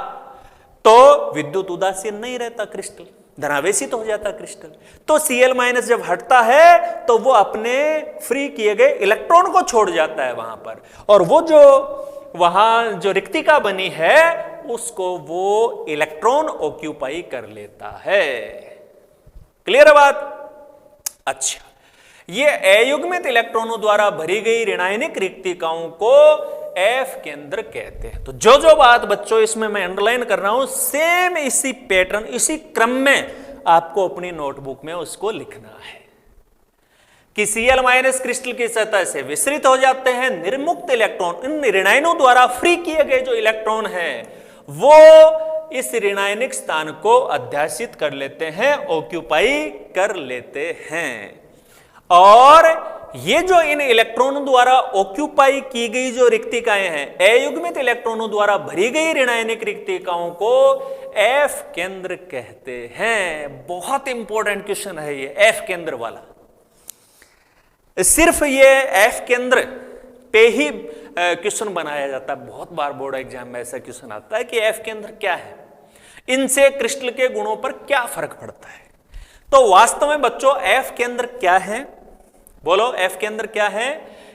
तो विद्युत उदासीन नहीं रहता क्रिस्टल, धनावेशित हो जाता क्रिस्टल। तो Cl माइनस जब हटता है तो वो अपने फ्री किए गए इलेक्ट्रॉन को छोड़ जाता है वहां पर, और वो जो वहां जो रिक्तिका बनी है उसको वो इलेक्ट्रॉन ऑक्यूपाई कर लेता है। क्लियर है बात? अच्छा, ये अयुग्मित इलेक्ट्रॉनों द्वारा भरी गई ऋणायनिक रिक्तिकाओं को F केंद्र कहते हैं। तो जो जो बात बच्चों इसमें मैं अंडरलाइन कर रहा हूं, सेम इसी पैटर्न, इसी क्रम में आपको अपनी नोटबुक में उसको लिखना है कि Cl माइनस क्रिस्टल की सतह से विसरित हो जाते हैं निर्मुक्त इलेक्ट्रॉन, इन ऋणायनों द्वारा फ्री किए गए जो इलेक्ट्रॉन हैं वो इस ऋणायनिक स्थान को अध्यासित कर लेते हैं, ऑक्यूपाई कर लेते हैं। और ये जो इन इलेक्ट्रॉनों द्वारा ऑक्यूपाई की गई जो रिक्तिकाएं हैं, अयुग्मित इलेक्ट्रॉनों द्वारा भरी गई ऋणायनिक रिक्तिकाओं को F केंद्र कहते हैं। बहुत इंपॉर्टेंट क्वेश्चन है ये F केंद्र वाला। सिर्फ ये F केंद्र पे ही क्वेश्चन बनाया जाता है। बहुत बार बोर्ड एग्जाम में ऐसा क्वेश्चन आता है कि F केंद्र क्या है, इनसे क्रिस्टल के गुणों पर क्या फर्क पड़ता है। तो वास्तव में बच्चों F केंद्र क्या है? बोलो F केंद्र क्या है?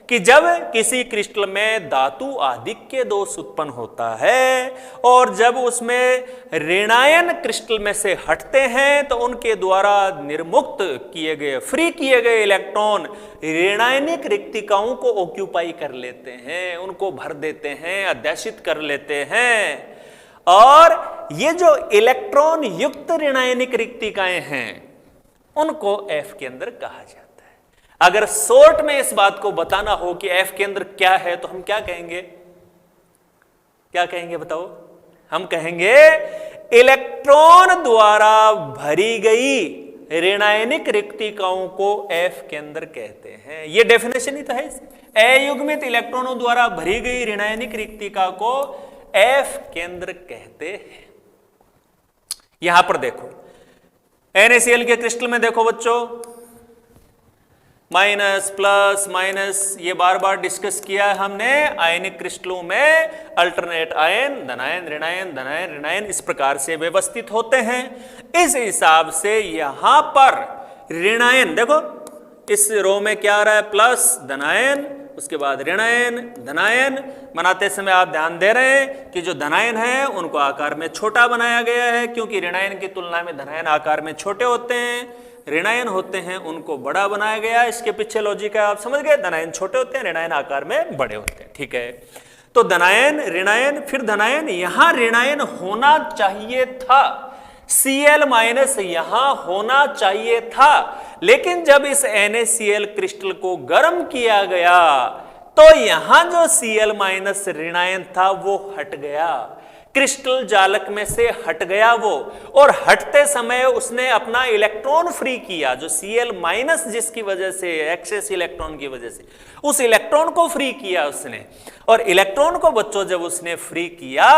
कि जब किसी क्रिस्टल में धातु आधिक्य दोष उत्पन्न होता है और जब उसमें ऋणायन क्रिस्टल में से हटते हैं तो उनके द्वारा निर्मुक्त किए गए, फ्री किए गए इलेक्ट्रॉन ऋणायनिक रिक्तिकाओं को ऑक्यूपाई कर लेते हैं, उनको भर देते हैं, अध्यासित कर लेते हैं। और ये जो इलेक्ट्रॉन युक्त ऋणायनिक रिक्तिकाएं हैं उनको F केंद्र कहा जाता है। अगर शॉर्ट में इस बात को बताना हो कि F केंद्र क्या है तो हम क्या कहेंगे? क्या कहेंगे बताओ? हम कहेंगे इलेक्ट्रॉन द्वारा भरी गई ऋणायनिक रिक्तिकाओं को F केंद्र कहते हैं। ये डेफिनेशन ही तो है। अयुग्मित इलेक्ट्रॉनों द्वारा भरी गई ऋणायनिक रिक्तिका को F केंद्र कहते हैं। यहां पर देखो NaCl के क्रिस्टल में देखो बच्चों, माइनस प्लस माइनस, ये बार बार डिस्कस किया है हमने। आयनिक क्रिस्टलों में अल्टरनेट आयन, धनायन ऋणायन, धनायन ऋणायन इस प्रकार से व्यवस्थित होते हैं। इस हिसाब से यहां पर ऋणायन, देखो इस रो में क्या आ रहा है, प्लस धनायन, उसके बाद ऋणायन धनायन। बनाते समय आप ध्यान दे रहे हैं कि जो धनायन है उनको आकार में छोटा बनाया गया है, क्योंकि ऋणायन की तुलना में धनायन आकार में छोटे होते हैं, ऋणायन होते हैं उनको बड़ा बनाया गया है। इसके पीछे लॉजिक है, आप समझ गए, धनायन छोटे होते हैं, ऋणायन आकार में बड़े होते हैं, ठीक है। तो धनायन ऋणायन फिर धनायन, यहां ऋणायन होना चाहिए था, Cl माइनस यहां होना चाहिए था, लेकिन जब इस NaCl क्रिस्टल को गर्म किया गया तो यहां जो Cl माइनस ऋणायन था वो हट गया, क्रिस्टल जालक में से हट गया वो, और हटते समय उसने अपना इलेक्ट्रॉन फ्री किया, जो Cl माइनस जिसकी वजह से, एक्सेस इलेक्ट्रॉन की वजह से, उस इलेक्ट्रॉन को फ्री किया उसने। और इलेक्ट्रॉन को बच्चों जब उसने फ्री किया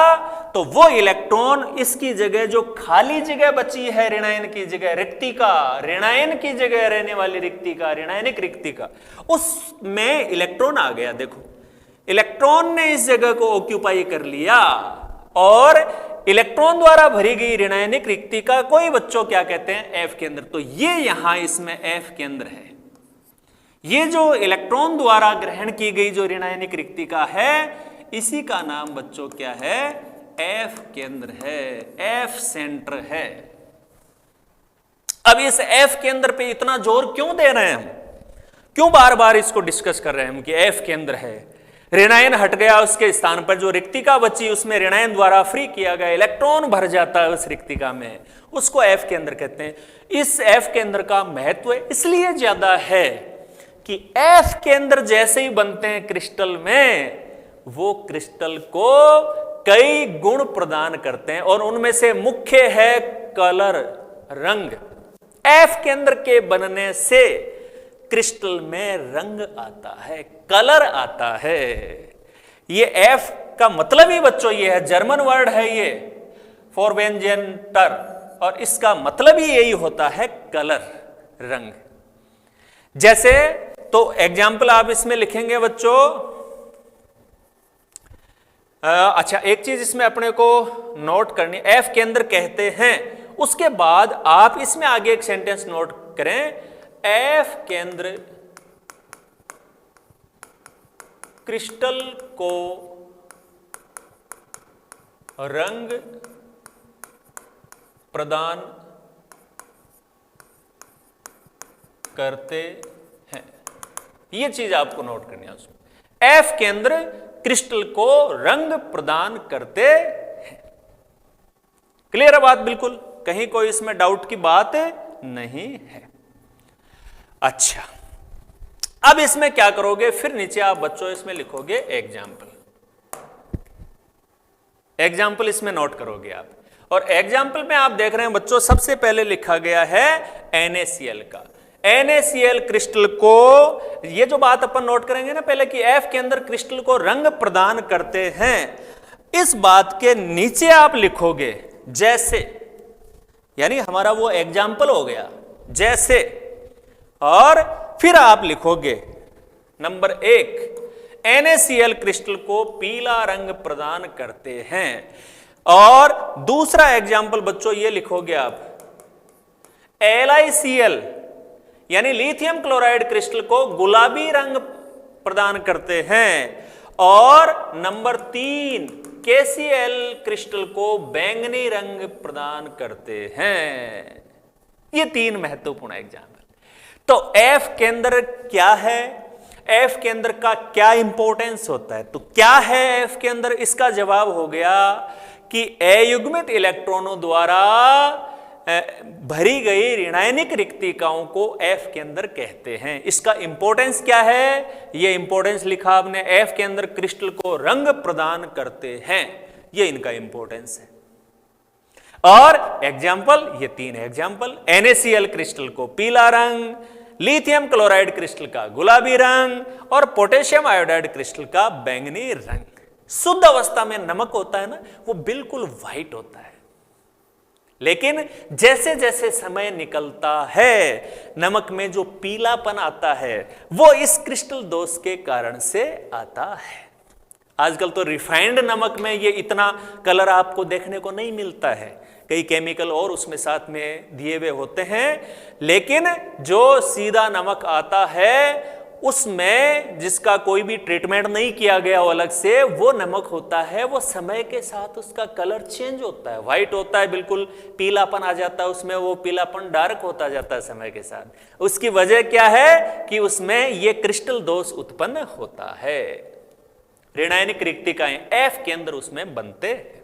तो वो इलेक्ट्रॉन इसकी जगह जो खाली जगह बची है ऋणायन की जगह, रिक्तिका, ऋणायन की जगह रहने वाली रिक्तिका, ऋणायनिक रिक्तिका, उसमें इलेक्ट्रॉन आ गया। देखो इलेक्ट्रॉन ने इस जगह को ऑक्यूपाई कर लिया और इलेक्ट्रॉन द्वारा भरी गई ऋणायनिक रिक्तिका को ही बच्चों क्या कहते हैं, F केंद्र। तो ये यहां इसमें F केंद्र है, ये जो इलेक्ट्रॉन द्वारा ग्रहण की गई जो ऋणायनिक रिक्तिका है इसी का नाम बच्चों क्या है, F केंद्र है, F सेंटर है। अब इस F केंद्र पे इतना जोर क्यों दे रहे हैं हम, क्यों बार बार इसको डिस्कस कर रहे हैं हम कि F केंद्र है। ऋणायन हट गया, उसके स्थान पर जो रिक्तिका बची उसमें ऋणायन द्वारा फ्री किया गया इलेक्ट्रॉन भर जाता है उस रिक्तिका में, उसको F केंद्र कहते हैं। इस F केंद्र का महत्व इसलिए ज्यादा है कि F केंद्र जैसे ही बनते हैं क्रिस्टल में, वो क्रिस्टल को कई गुण प्रदान करते हैं और उनमें से मुख्य है कलर, रंग। F केंद्र के बनने से क्रिस्टल में रंग आता है, कलर आता है। ये F का मतलब ही बच्चों ये है, जर्मन वर्ड है ये, फॉरवेंजेंटर, और इसका मतलब ही यही होता है कलर, रंग। जैसे तो एग्जाम्पल आप इसमें लिखेंगे बच्चों, अच्छा एक चीज इसमें अपने को नोट करनी, F केंद्र कहते हैं, उसके बाद आप इसमें आगे एक सेंटेंस नोट करें, F केंद्र क्रिस्टल को रंग प्रदान करते हैं। ये चीज आपको नोट करनी है उसमें, F केंद्र क्रिस्टल को रंग प्रदान करते हैं। क्लियर है बात, बिल्कुल कहीं कोई इसमें डाउट की बात नहीं है। अच्छा अब इसमें क्या करोगे, फिर नीचे आप बच्चों इसमें लिखोगे एग्जाम्पल, एग्जाम्पल इसमें नोट करोगे आप। और एग्जाम्पल में आप देख रहे हैं बच्चों सबसे पहले लिखा गया है NaCl का, NaCl क्रिस्टल को, ये जो बात अपन नोट करेंगे ना पहले कि F के अंदर क्रिस्टल को रंग प्रदान करते हैं, इस बात के नीचे आप लिखोगे जैसे, यानी हमारा वो एग्जाम्पल हो गया जैसे, और फिर आप लिखोगे नंबर 1, NaCl क्रिस्टल को पीला रंग प्रदान करते हैं। और दूसरा एग्जाम्पल बच्चों ये लिखोगे आप, LiCl यानी लिथियम क्लोराइड क्रिस्टल को गुलाबी रंग प्रदान करते हैं। और नंबर 3, KCl क्रिस्टल को बैंगनी रंग प्रदान करते हैं। ये 3 महत्वपूर्ण एग्जाम्पल। तो F केंद्र क्या है, F केंद्र का क्या इंपॉर्टेंस होता है, तो क्या है F केंद्र, इसका जवाब हो गया कि अयुग्मित इलेक्ट्रॉनों द्वारा भरी गई ऋणायनिक रिक्तिकाओं को F केंद्र कहते हैं। इसका इंपॉर्टेंस क्या है, ये इंपॉर्टेंस लिखा आपने, F केंद्र क्रिस्टल को रंग प्रदान करते हैं, ये इनका इंपॉर्टेंस है। और एग्जाम्पल, ये 3 एग्जाम्पल, NaCl क्रिस्टल को पीला रंग, लिथियम क्लोराइड क्रिस्टल का गुलाबी रंग और पोटेशियम आयोडाइड क्रिस्टल का बैंगनी रंग। शुद्ध अवस्था में नमक होता है ना, वो बिल्कुल व्हाइट होता है, लेकिन जैसे जैसे समय निकलता है नमक में जो पीलापन आता है वो इस क्रिस्टल दोष के कारण से आता है। आजकल तो रिफाइंड नमक में ये इतना कलर आपको देखने को नहीं मिलता है, कई केमिकल और उसमें साथ में दिए हुए होते हैं। लेकिन जो सीधा नमक आता है उसमें जिसका कोई भी ट्रीटमेंट नहीं किया गया हो अलग से, वो नमक होता है, वो समय के साथ उसका कलर चेंज होता है, व्हाइट होता है, बिल्कुल पीलापन आ जाता है उसमें, वो पीलापन डार्क होता जाता है समय के साथ। उसकी वजह क्या है कि उसमें ये क्रिस्टल दोष उत्पन्न होता है, ऋणायनिक रिक्तिकाएं F के अंदर उसमें बनते हैं।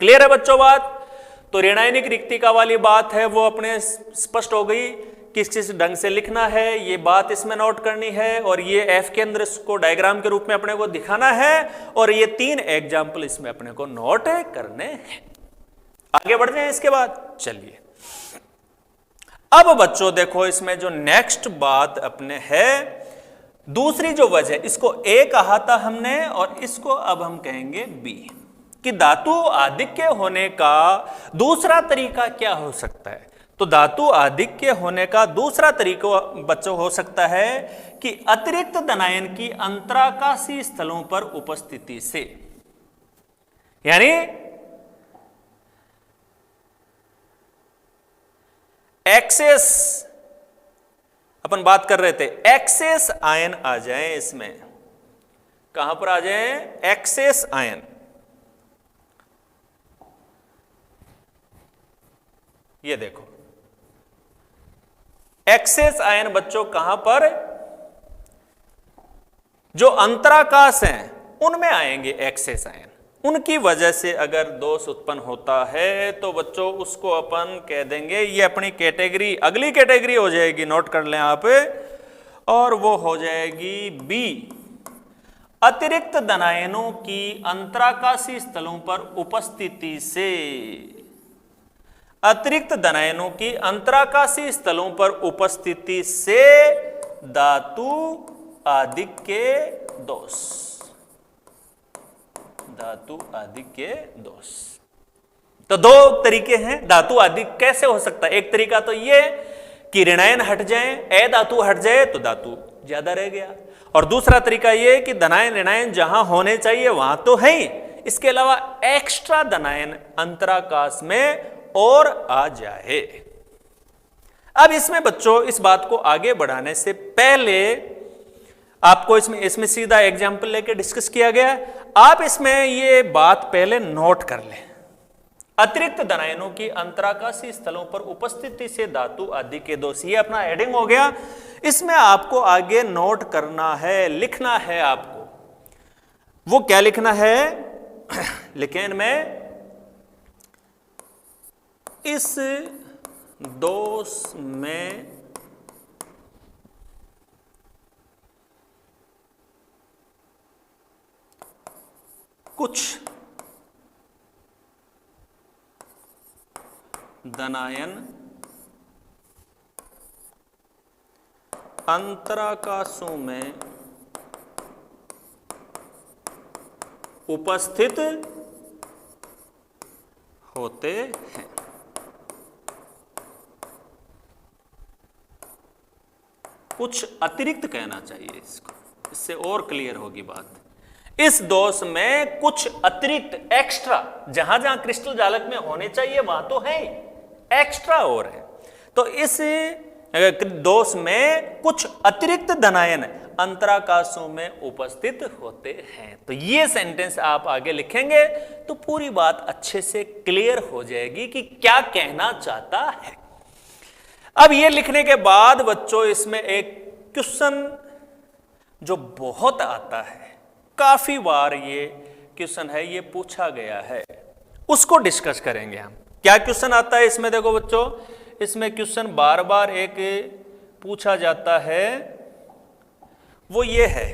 क्लियर है बच्चों बात? तो ऋणायनिक रिक्तिका वाली बात है वो अपने स्पष्ट हो गई, किस किस ढंग से लिखना है ये बात इसमें नोट करनी है, और ये F के अंदर इसको डायग्राम के रूप में अपने को दिखाना है, और ये 3 एग्जाम्पल इसमें अपने को नोट करने हैं। आगे बढ़ जाए इसके बाद, चलिए अब बच्चों देखो इसमें जो नेक्स्ट बात अपने है, दूसरी जो वजह, इसको A कहा था हमने और इसको अब हम कहेंगे B, कि धातु आधिक्य होने का दूसरा तरीका क्या हो सकता है। तो धातु आधिक्य होने का दूसरा तरीका बच्चों हो सकता है कि अतिरिक्त धनायन की अंतराकाशी स्थलों पर उपस्थिति से, यानी एक्सेस, अपन बात कर रहे थे एक्सेस आयन आ जाए इसमें, कहां पर आ जाए? Excess ion. ये देखो एक्सेस आयन बच्चों कहां पर? जो अंतराकाश हैं उनमें आएंगे एक्सेस आयन, उनकी वजह से अगर दोष उत्पन्न होता है तो बच्चों उसको अपन कह देंगे, ये अपनी कैटेगरी, अगली कैटेगरी हो जाएगी, नोट कर लें आप, और वो हो जाएगी बी, अतिरिक्त धनायनों की अंतराकाशी स्थलों पर उपस्थिति से, अतिरिक्त धनायनों की अंतराकाशी स्थलों पर उपस्थिति से धातु आधिक्य दोष, धातु आधिक्य दोष। तो 2 तरीके हैं धातु आधिक्य कैसे हो सकता है। एक तरीका तो ये कि ऋणायन हट जाए, ए धातु हट जाए तो धातु ज्यादा रह गया, और दूसरा तरीका ये कि धनायन ऋणायन जहां होने चाहिए वहां तो है ही, इसके अलावा एक्स्ट्रा धनायन अंतराकाश में और आ जाए। अब इसमें बच्चों इस बात को आगे बढ़ाने से पहले आपको इसमें सीधा एग्जाम्पल लेके डिस्कस किया गया, आप इसमें ये बात पहले नोट कर लें, अतिरिक्त धनायनों की अंतराकाशी स्थलों पर उपस्थिति से धातु आधिक्य दोष, ये अपना हेडिंग हो गया। इसमें आपको आगे नोट करना है, लिखना है आपको, वो क्या लिखना है? लिखें में इस दोष में कुछ धनायन अंतराकाशों में उपस्थित होते हैं। कुछ अतिरिक्त कहना चाहिए इसको, इससे और क्लियर होगी बात। इस दोष में कुछ अतिरिक्त एक्स्ट्रा, जहां जहां क्रिस्टल जालक में होने चाहिए वहां तो है, एक्स्ट्रा और है। तो इस दोष में कुछ अतिरिक्त धनायन अंतराकाशों में उपस्थित होते हैं। तो ये सेंटेंस आप आगे लिखेंगे तो पूरी बात अच्छे से क्लियर हो जाएगी कि क्या कहना चाहता है। अब ये लिखने के बाद बच्चों इसमें एक क्वेश्चन जो बहुत आता है, काफी बार ये क्वेश्चन है, ये पूछा गया है, उसको डिस्कस करेंगे हम। क्या क्वेश्चन आता है इसमें? देखो बच्चों, इसमें क्वेश्चन बार बार एक पूछा जाता है, वो ये है,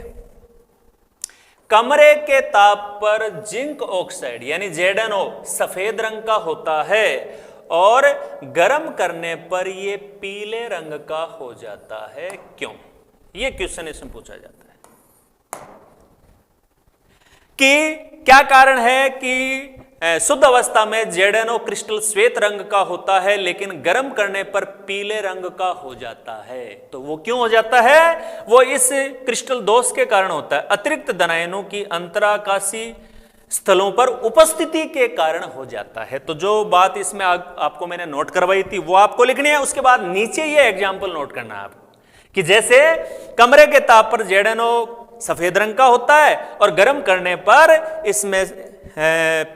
कमरे के ताप पर जिंक ऑक्साइड यानी ZnO सफेद रंग का होता है और गर्म करने पर ये पीले रंग का हो जाता है, क्यों? ये क्वेश्चन इसमें पूछा जाता है कि क्या कारण है कि शुद्ध अवस्था में ZnO क्रिस्टल श्वेत रंग का होता है, लेकिन गर्म करने पर पीले रंग का हो जाता है। तो वो क्यों हो जाता है? वो इस क्रिस्टल दोष के कारण होता है, अतिरिक्त धनायनों की अंतराकाशी स्थलों पर उपस्थिति के कारण हो जाता है। तो जो बात इसमें आपको मैंने नोट करवाई थी वो आपको लिखनी है। उसके बाद नीचे ये एग्जाम्पल नोट करना है आपको कि जैसे कमरे के ताप पर ZnO सफेद रंग का होता है और गर्म करने पर इसमें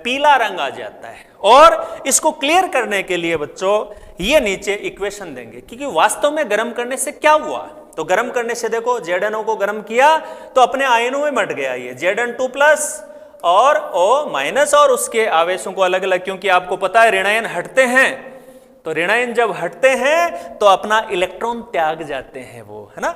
पीला रंग आ जाता है। और इसको क्लियर करने के लिए बच्चों ये नीचे इक्वेशन देंगे, क्योंकि वास्तव में गर्म करने से क्या हुआ। तो गर्म करने से देखो ZnO को गर्म किया तो अपने आयनों में बंट गया ये Zn2+ और O- और उसके आवेशों को अलग अलग, क्योंकि आपको पता है ऋणायन हटते हैं, तो ऋणायन जब हटते हैं तो अपना इलेक्ट्रॉन त्याग जाते हैं वो, है ना।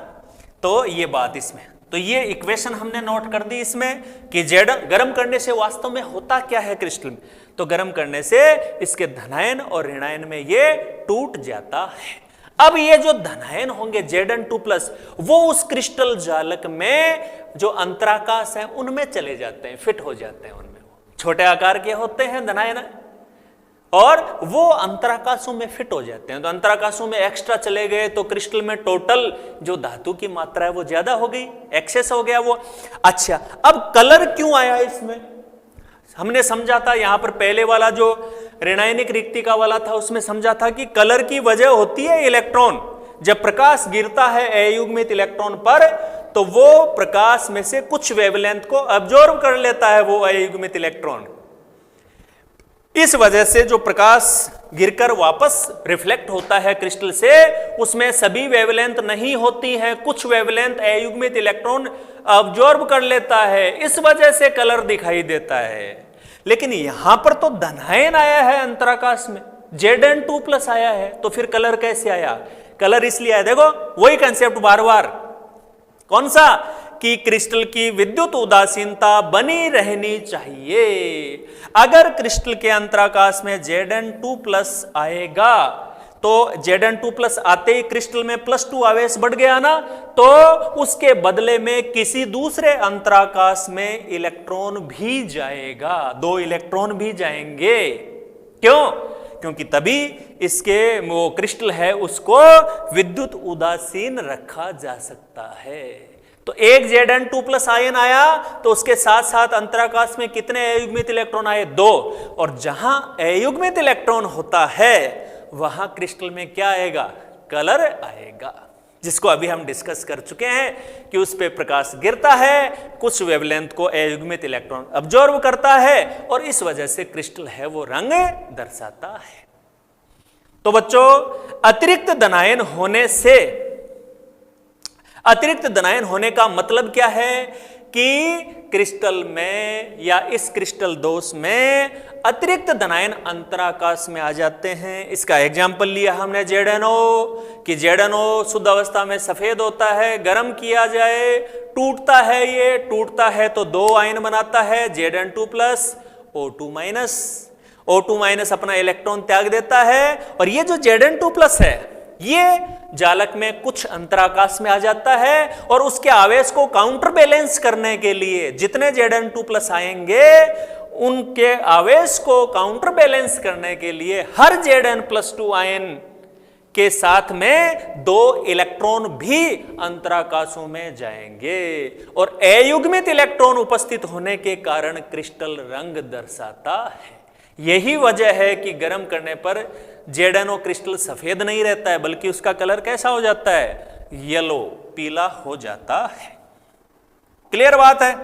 तो ये बात इसमें, तो ये इक्वेशन हमने नोट कर दी इसमें कि गर्म करने से वास्तव में होता क्या है क्रिस्टल में। तो गर्म करने से इसके धनायन और ऋणायन में ये टूट जाता है। अब ये जो धनायन होंगे Zn2+, वो उस क्रिस्टल जालक में जो अंतराकाश है उनमें चले जाते हैं, फिट हो जाते हैं उनमें। छोटे आकार के होते हैं धनायन और वो अंतराकाशों में फिट हो जाते हैं। तो अंतराकाशों में एक्स्ट्रा चले गए तो क्रिस्टल में टोटल जो धातु की मात्रा है वो ज्यादा हो गई, एक्सेस हो गया वो। अच्छा, अब कलर क्यों आया इसमें? हमने समझा था यहां पर पहले वाला जो ऋणायनिक रिक्तिका वाला था उसमें समझा था कि कलर की वजह होती है इलेक्ट्रॉन। जब प्रकाश गिरता है अयुग्मित इलेक्ट्रॉन पर तो वो प्रकाश में से कुछ वेवलेंथ को अब्जॉर्ब कर लेता है वो अयुग्मित इलेक्ट्रॉन। इस वजह से जो प्रकाश गिरकर वापस रिफ्लेक्ट होता है क्रिस्टल से, उसमें सभी वेवलेंथ नहीं होती हैं, कुछ वेवलेंथ अयुग्मित इलेक्ट्रॉन अब्जॉर्ब कर लेता है, इस वजह से कलर दिखाई देता है। लेकिन यहां पर तो धनायन आया है अंतराकाश में, Zn2+ आया है, तो फिर कलर कैसे आया? कलर इसलिए आया, देखो वही कंसेप्ट बार बार, कौन सा? कि क्रिस्टल की विद्युत उदासीनता बनी रहनी चाहिए। अगर क्रिस्टल के अंतराकाश में Zn2+ आएगा तो Zn2+ आते ही क्रिस्टल में +2 आवेश बढ़ गया ना, तो उसके बदले में किसी दूसरे अंतराकाश में इलेक्ट्रॉन भी जाएगा, 2 इलेक्ट्रॉन भी जाएंगे। क्यों? क्योंकि तभी इसके वो क्रिस्टल है उसको विद्युत उदासीन रखा जा सकता है। तो एक Zn2+ आयन आया तो उसके साथ साथ अंतराकाश में कितने अयुग्मित इलेक्ट्रॉन आए? 2। और जहां अयुग्मित इलेक्ट्रॉन होता है वहां क्रिस्टल में क्या आएगा? कलर आएगा, जिसको अभी हम डिस्कस कर चुके हैं कि उस पे प्रकाश गिरता है, कुछ वेवलेंथ को अयुग्मित इलेक्ट्रॉन अब्जॉर्ब करता है और इस वजह से क्रिस्टल है वो रंग दर्शाता है। तो बच्चों, अतिरिक्त धनायन होने का मतलब क्या है कि क्रिस्टल में या इस क्रिस्टल दोष में अतिरिक्त धनायन अंतराकाश में आ जाते हैं। इसका एग्जाम्पल लिया हमने ZnO कि ZnO शुद्ध अवस्था में सफेद होता है, गर्म किया जाए टूटता है, ये टूटता है तो 2 आयन बनाता है Zn2+ O2-। अपना इलेक्ट्रॉन त्याग देता है और ये जो Zn2+ है ये जालक में कुछ अंतराकाश में आ जाता है और उसके आवेश को काउंटर बैलेंस करने के लिए जितने Zn2+ आएंगे उनके आवेश को काउंटर बैलेंस करने के लिए हर Zn+2 आयन के साथ में 2 इलेक्ट्रॉन भी अंतराकाशों में जाएंगे और अयुग्मित इलेक्ट्रॉन उपस्थित होने के कारण क्रिस्टल रंग दर्शाता है। यही वजह है कि गर्म करने पर ZnO क्रिस्टल सफेद नहीं रहता है, बल्कि उसका कलर कैसा हो जाता है? येलो, पीला हो जाता है। क्लियर बात है?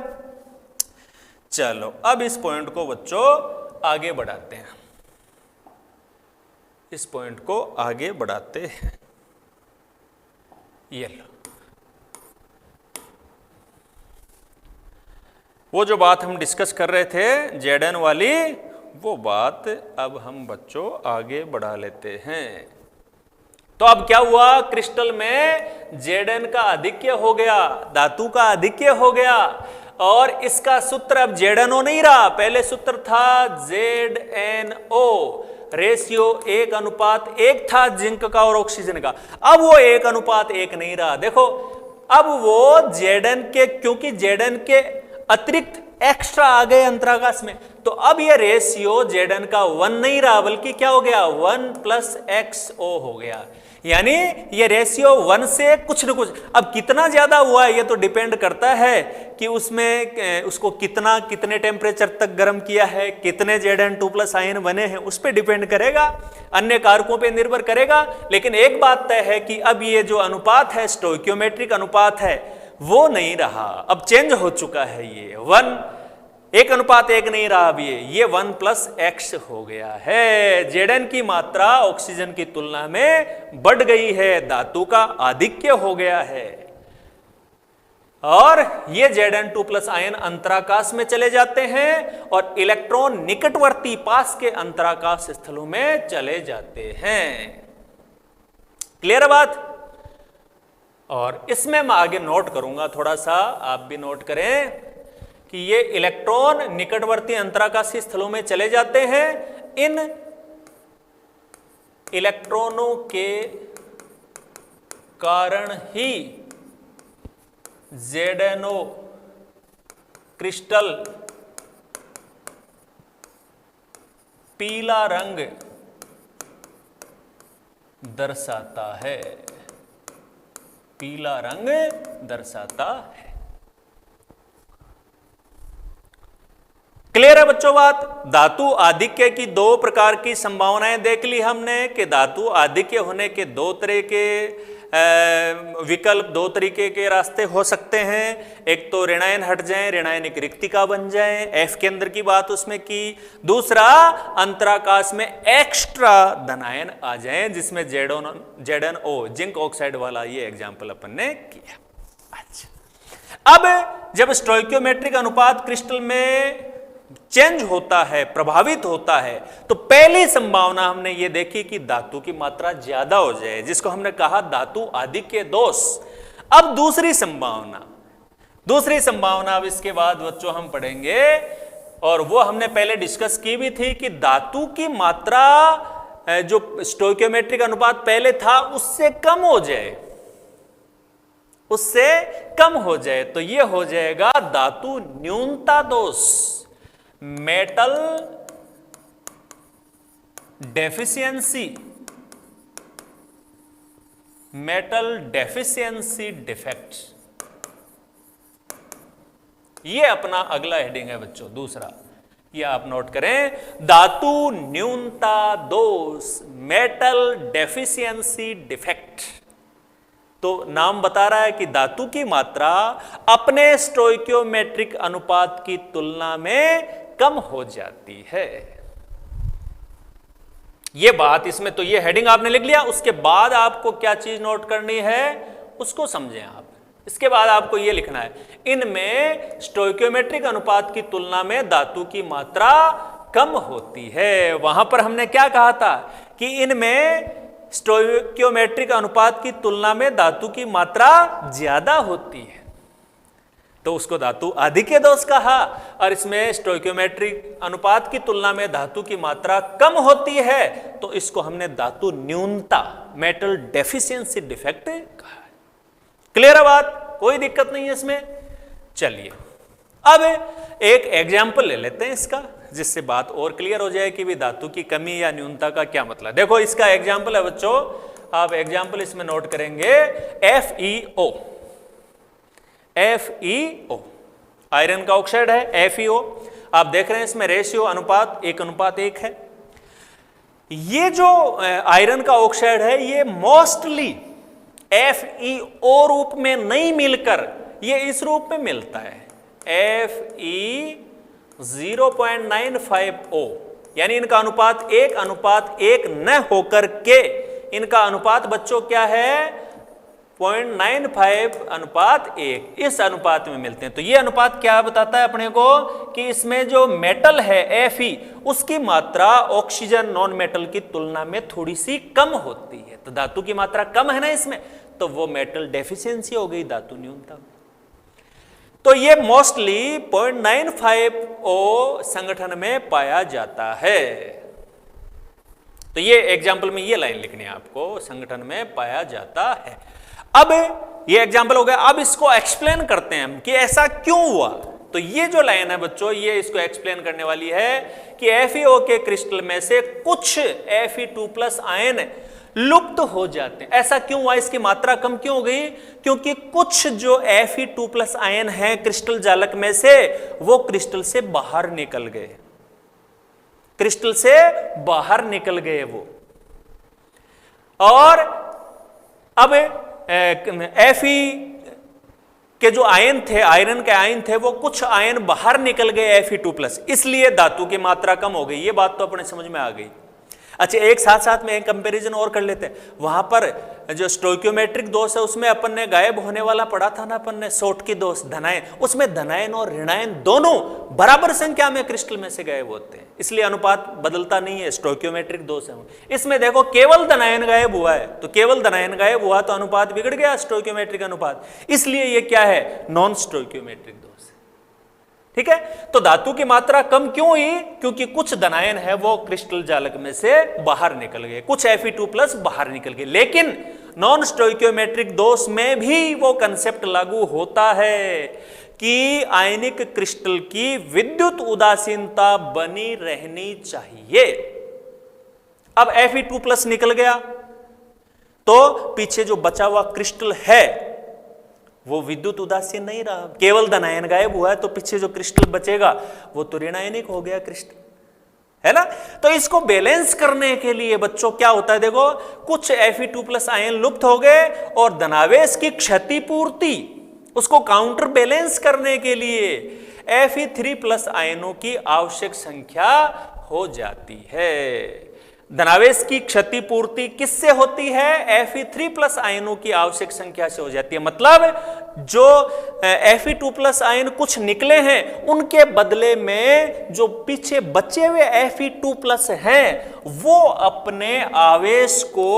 चलो अब इस पॉइंट को बच्चों आगे बढ़ाते हैं, इस पॉइंट को आगे बढ़ाते हैं। येलो, वो जो बात हम डिस्कस कर रहे थे Zn वाली, वो बात अब हम बच्चों आगे बढ़ा लेते हैं। तो अब क्या हुआ? क्रिस्टल में Zn का अधिक्य हो गया, धातु का अधिक्य हो गया और इसका सूत्र अब ZnO नहीं रहा। पहले सूत्र था ZnO, रेशियो 1:1 था जिंक का और ऑक्सीजन का। अब वो 1:1 नहीं रहा। देखो अब वो Zn के, क्योंकि Zn के अतिरिक्त एक्स्ट्रा आ गए अंतराकाश में। तो अब ये रेशियो Zn का 1 नहीं रहा बल्कि क्या हो गया 1 + XO हो गया, यानी ये रेशियो 1 से कुछ न कुछ। अब कितना ज्यादा हुआ ये तो डिपेंड करता है कि उसमें उसको कितने टेम्परेचर तक गर्म किया है, कितने Zn2+ आयन बने हैं, उस पर डिपेंड करेगा, अन्य कारकों पे निर्भर करेगा। लेकिन एक बात तय है कि अब ये जो अनुपात है, स्टोइकियोमेट्रिक अनुपात है, वो नहीं रहा, अब चेंज हो चुका है। ये 1:1 नहीं रहा, अब ये 1 + X हो गया है। Zn की मात्रा ऑक्सीजन की तुलना में बढ़ गई है, धातु का आधिक्य हो गया है, और ये Zn2+ आयन अंतराकाश में चले जाते हैं और इलेक्ट्रॉन निकटवर्ती पास के अंतराकाश स्थलों में चले जाते हैं। क्लियर है बात? और इसमें मैं आगे नोट करूंगा, थोड़ा सा आप भी नोट करें कि ये इलेक्ट्रॉन निकटवर्ती अंतराकाशीय स्थलों में चले जाते हैं। इन इलेक्ट्रॉनों के कारण ही ZnO क्रिस्टल पीला रंग दर्शाता है, पीला रंग दर्शाता है। क्लियर है बच्चों बात? धातु आधिक्य की 2 प्रकार की संभावनाएं देख ली हमने कि धातु आधिक्य होने के 2 तरह के विकल्प, 2 तरीके के रास्ते हो सकते हैं। एक तो ऋणायन हट जाएं, ऋणायनिक रिक्तिका बन जाएं, एफ के अंदर की बात उसमें की। दूसरा, अंतराकाश में एक्स्ट्रा धनायन आ जाएं, जिसमें ZnO जिंक ऑक्साइड वाला ये एग्जाम्पल अपन ने किया। अच्छा, अब जब स्टोइकियोमेट्रिक अनुपात क्रिस्टल में चेंज होता है, प्रभावित होता है, तो पहली संभावना हमने ये देखी कि धातु की मात्रा ज्यादा हो जाए, जिसको हमने कहा धातु आधिक्य दोष। अब दूसरी संभावना अब इसके बाद बच्चों हम पढ़ेंगे, और वो हमने पहले डिस्कस की भी थी कि धातु की मात्रा जो स्टोइकियोमेट्रिक अनुपात पहले था उससे कम हो जाए, उससे कम हो जाए, तो ये हो जाएगा धातु न्यूनता दोष, मेटल डेफिशिएंसी डिफेक्ट। ये अपना अगला हेडिंग है बच्चों, दूसरा, ये आप नोट करें, धातु न्यूनता दोष, मेटल डेफिशिएंसी डिफेक्ट। तो नाम बता रहा है कि धातु की मात्रा अपने स्टोइकियोमेट्रिक अनुपात की तुलना में कम हो जाती है। ये बात इसमें, तो ये हेडिंग आपने लिख लिया। उसके बाद आपको क्या चीज नोट करनी है उसको समझें आप। इसके बाद आपको ये लिखना है, इनमें स्टोइकियोमेट्रिक अनुपात की तुलना में धातु की मात्रा कम होती है। वहां पर हमने क्या कहा था कि इनमें स्टोइकियोमेट्रिक अनुपात की तुलना में धातु की मात्रा ज्यादा होती है, तो उसको धातु आधिक्य दोष कहा। और इसमें स्टोइकियोमेट्रिक अनुपात की तुलना में धातु की मात्रा कम होती है, तो इसको हमने धातु न्यूनता, मेटल डेफिशिएंसी डिफेक्ट कहा। क्लियर है बात? कोई दिक्कत नहीं है इसमें। चलिए अब एक एग्जाम्पल ले लेते हैं इसका, जिससे बात और क्लियर हो जाए कि भी धातु की कमी या न्यूनता का क्या मतलब। देखो इसका एग्जाम्पल है बच्चों, आप एग्जाम्पल इसमें नोट करेंगे, FeO आयरन का ऑक्साइड है, FeO। आप देख रहे हैं इसमें रेशियो अनुपात 1:1 है। ये जो आयरन का ऑक्साइड है ये मोस्टली FeO रूप में नहीं मिलकर ये इस रूप में मिलता है, Fe0.95O, यानी इनका अनुपात 1:1 न होकर के इनका अनुपात बच्चों क्या है 0.95:1, इस अनुपात में मिलते हैं। तो ये अनुपात क्या बताता है अपने को कि इसमें जो मेटल है Fe उसकी मात्रा ऑक्सीजन नॉन मेटल की तुलना में थोड़ी सी कम होती है। तो धातु की मात्रा कम है ना इसमें, तो वो मेटल डेफिशिएंसी हो गई, धातु न्यूनता। तो ये मोस्टली 0.95O संगठन में पाया जाता है। तो ये एग्जाम्पल में ये लाइन लिखनी है आपको, संगठन में पाया जाता है। अब ये एग्जाम्पल हो गया, अब इसको एक्सप्लेन करते हैं हम कि ऐसा क्यों हुआ, तो ये जो लाइन है बच्चों, ये इसको एक्सप्लेन करने वाली है कि FeO के क्रिस्टल में से कुछ Fe2+ आयन लुप्त हो जाते हैं। ऐसा क्यों हुआ, इसकी मात्रा कम क्यों हो गई? क्योंकि कुछ जो Fe2+ आयन है क्रिस्टल जालक में से, वो क्रिस्टल से बाहर निकल गए, क्रिस्टल से बाहर निकल गए वो। और अब Fe के जो आयन थे, आयरन के आयन थे, वो कुछ आयन बाहर निकल गए Fe2+, इसलिए धातु की मात्रा कम हो गई। ये बात तो अपने समझ में आ गई। अच्छा, एक साथ साथ में एक कंपैरिजन और कर लेते हैं। वहां पर जो स्टोइकियोमेट्रिक दोष है उसमें अपन ने गायब होने वाला पढ़ा था ना, अपन ने शॉटकी दोष धनायन, उसमें धनायन और ऋणायन दोनों बराबर संख्या में क्रिस्टल में से गायब होते हैं, इसलिए अनुपात बदलता नहीं है, स्टोइकियोमेट्रिक दोष है। इसमें देखो केवल धनायन गायब हुआ है, तो केवल धनायन गायब हुआ तो अनुपात बिगड़ गया, स्टोइकियोमेट्रिक अनुपात, इसलिए ये क्या है, नॉन स्टोइकियोमेट्रिक दोष। ठीक है, तो धातु की मात्रा कम क्यों हुई? क्योंकि कुछ धनायन है वो क्रिस्टल जालक में से बाहर निकल गए, कुछ Fe2+ बाहर निकल गए। लेकिन नॉन स्टोइकियोमेट्रिक दोष में भी वो कंसेप्ट लागू होता है कि आयनिक क्रिस्टल की विद्युत उदासीनता बनी रहनी चाहिए। अब Fe2+ निकल गया तो पीछे जो बचा हुआ क्रिस्टल है वो विद्युत उदासीन नहीं रहा, केवल धनायन गायब हुआ है, तो पीछे जो क्रिस्टल बचेगा वो तो ऋणायनिक हो गया क्रिस्टल, है ना। तो इसको बैलेंस करने के लिए बच्चों क्या होता है, देखो कुछ Fe2+ आयन लुप्त हो गए और धनावेश की क्षतिपूर्ति, उसको काउंटर बैलेंस करने के लिए Fe3+ आयनों की आवश्यक संख्या हो जाती है। धनावेश की क्षतिपूर्ति किससे होती है? Fe3+ आयनों की आवश्यक संख्या से हो जाती है। मतलब जो Fe2+ आयन कुछ निकले हैं, उनके बदले में जो पीछे बचे हुए Fe2+ हैं, वो अपने आवेश को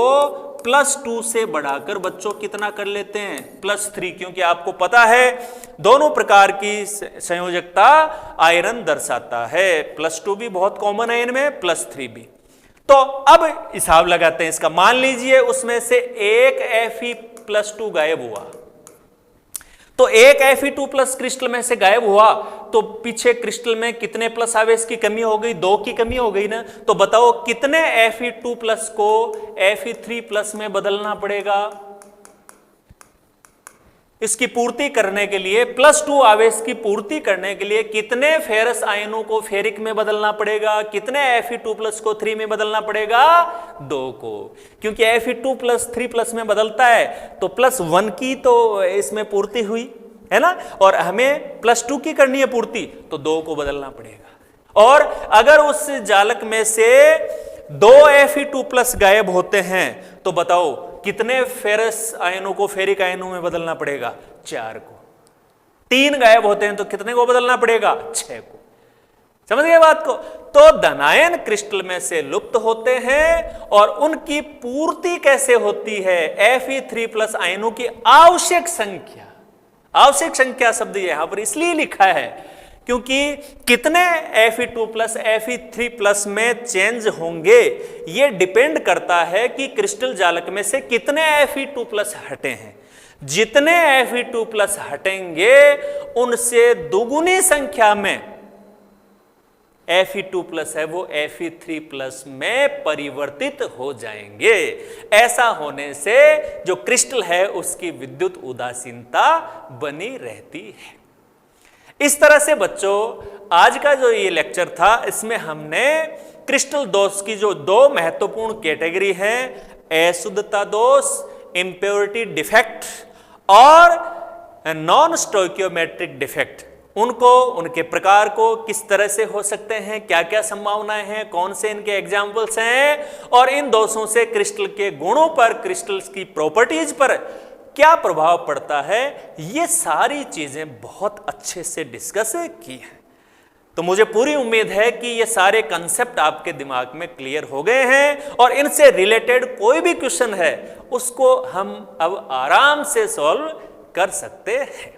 +2 से बढ़ाकर बच्चों कितना कर लेते हैं, +3, क्योंकि आपको पता है दोनों प्रकार की संयोजकता आयरन दर्शाता है, +2 भी बहुत कॉमन है इनमें, +3 भी। तो अब हिसाब लगाते हैं इसका। मान लीजिए उसमें से एक Fe+2 गायब हुआ, तो एक Fe2+ क्रिस्टल में से गायब हुआ तो पीछे क्रिस्टल में कितने प्लस आवेश की कमी हो गई? 2 की कमी हो गई ना। तो बताओ कितने Fe2+ को Fe3+ में बदलना पड़ेगा? इसकी पूर्ति करने के लिए, +2 आवेश की पूर्ति करने के लिए कितने फेरस आयनों को फेरिक में बदलना पड़ेगा? कितने Fe2+ को 3 में बदलना पड़ेगा? 2 को, क्योंकि Fe2+ 3+ में बदलता है तो +1 की तो इसमें पूर्ति हुई है ना, और हमें +2 की करनी है पूर्ति, तो 2 को बदलना पड़ेगा। और अगर उस जालक में से 2 Fe2+ गायब होते हैं तो बताओ कितने फेरस आयनों को फेरिक आयनों में बदलना पड़ेगा? 4 को। 3 गायब होते हैं तो कितने को बदलना पड़ेगा? 6 को। समझ गए बात को? तो धनायन क्रिस्टल में से लुप्त होते हैं और उनकी पूर्ति कैसे होती है? Fe3+ आयनों की आवश्यक संख्या, आवश्यक संख्या शब्द यहां पर इसलिए लिखा है क्योंकि कितने Fe2+ Fe3+ में चेंज होंगे ये डिपेंड करता है कि क्रिस्टल जालक में से कितने Fe2+ हटे हैं। जितने Fe2+ हटेंगे उनसे दुगुनी संख्या में Fe2+ है वो Fe3+ में परिवर्तित हो जाएंगे। ऐसा होने से जो क्रिस्टल है उसकी विद्युत उदासीनता बनी रहती है। इस तरह से बच्चों आज का जो ये लेक्चर था इसमें हमने क्रिस्टल दोष की जो 2 महत्वपूर्ण कैटेगरी हैं, अशुद्धता दोष, इंप्योरिटी डिफेक्ट और नॉन स्टोइकियोमेट्रिक डिफेक्ट, उनको, उनके प्रकार को किस तरह से हो सकते हैं, क्या क्या संभावनाएं हैं, कौन से इनके एग्जाम्पल्स हैं और इन दोषों से क्रिस्टल के गुणों पर, क्रिस्टल्स की प्रॉपर्टीज पर क्या प्रभाव पड़ता है, ये सारी चीजें बहुत अच्छे से डिस्कस की हैं। तो मुझे पूरी उम्मीद है कि ये सारे कंसेप्ट आपके दिमाग में क्लियर हो गए हैं और इनसे रिलेटेड कोई भी क्वेश्चन है उसको हम अब आराम से सॉल्व कर सकते हैं।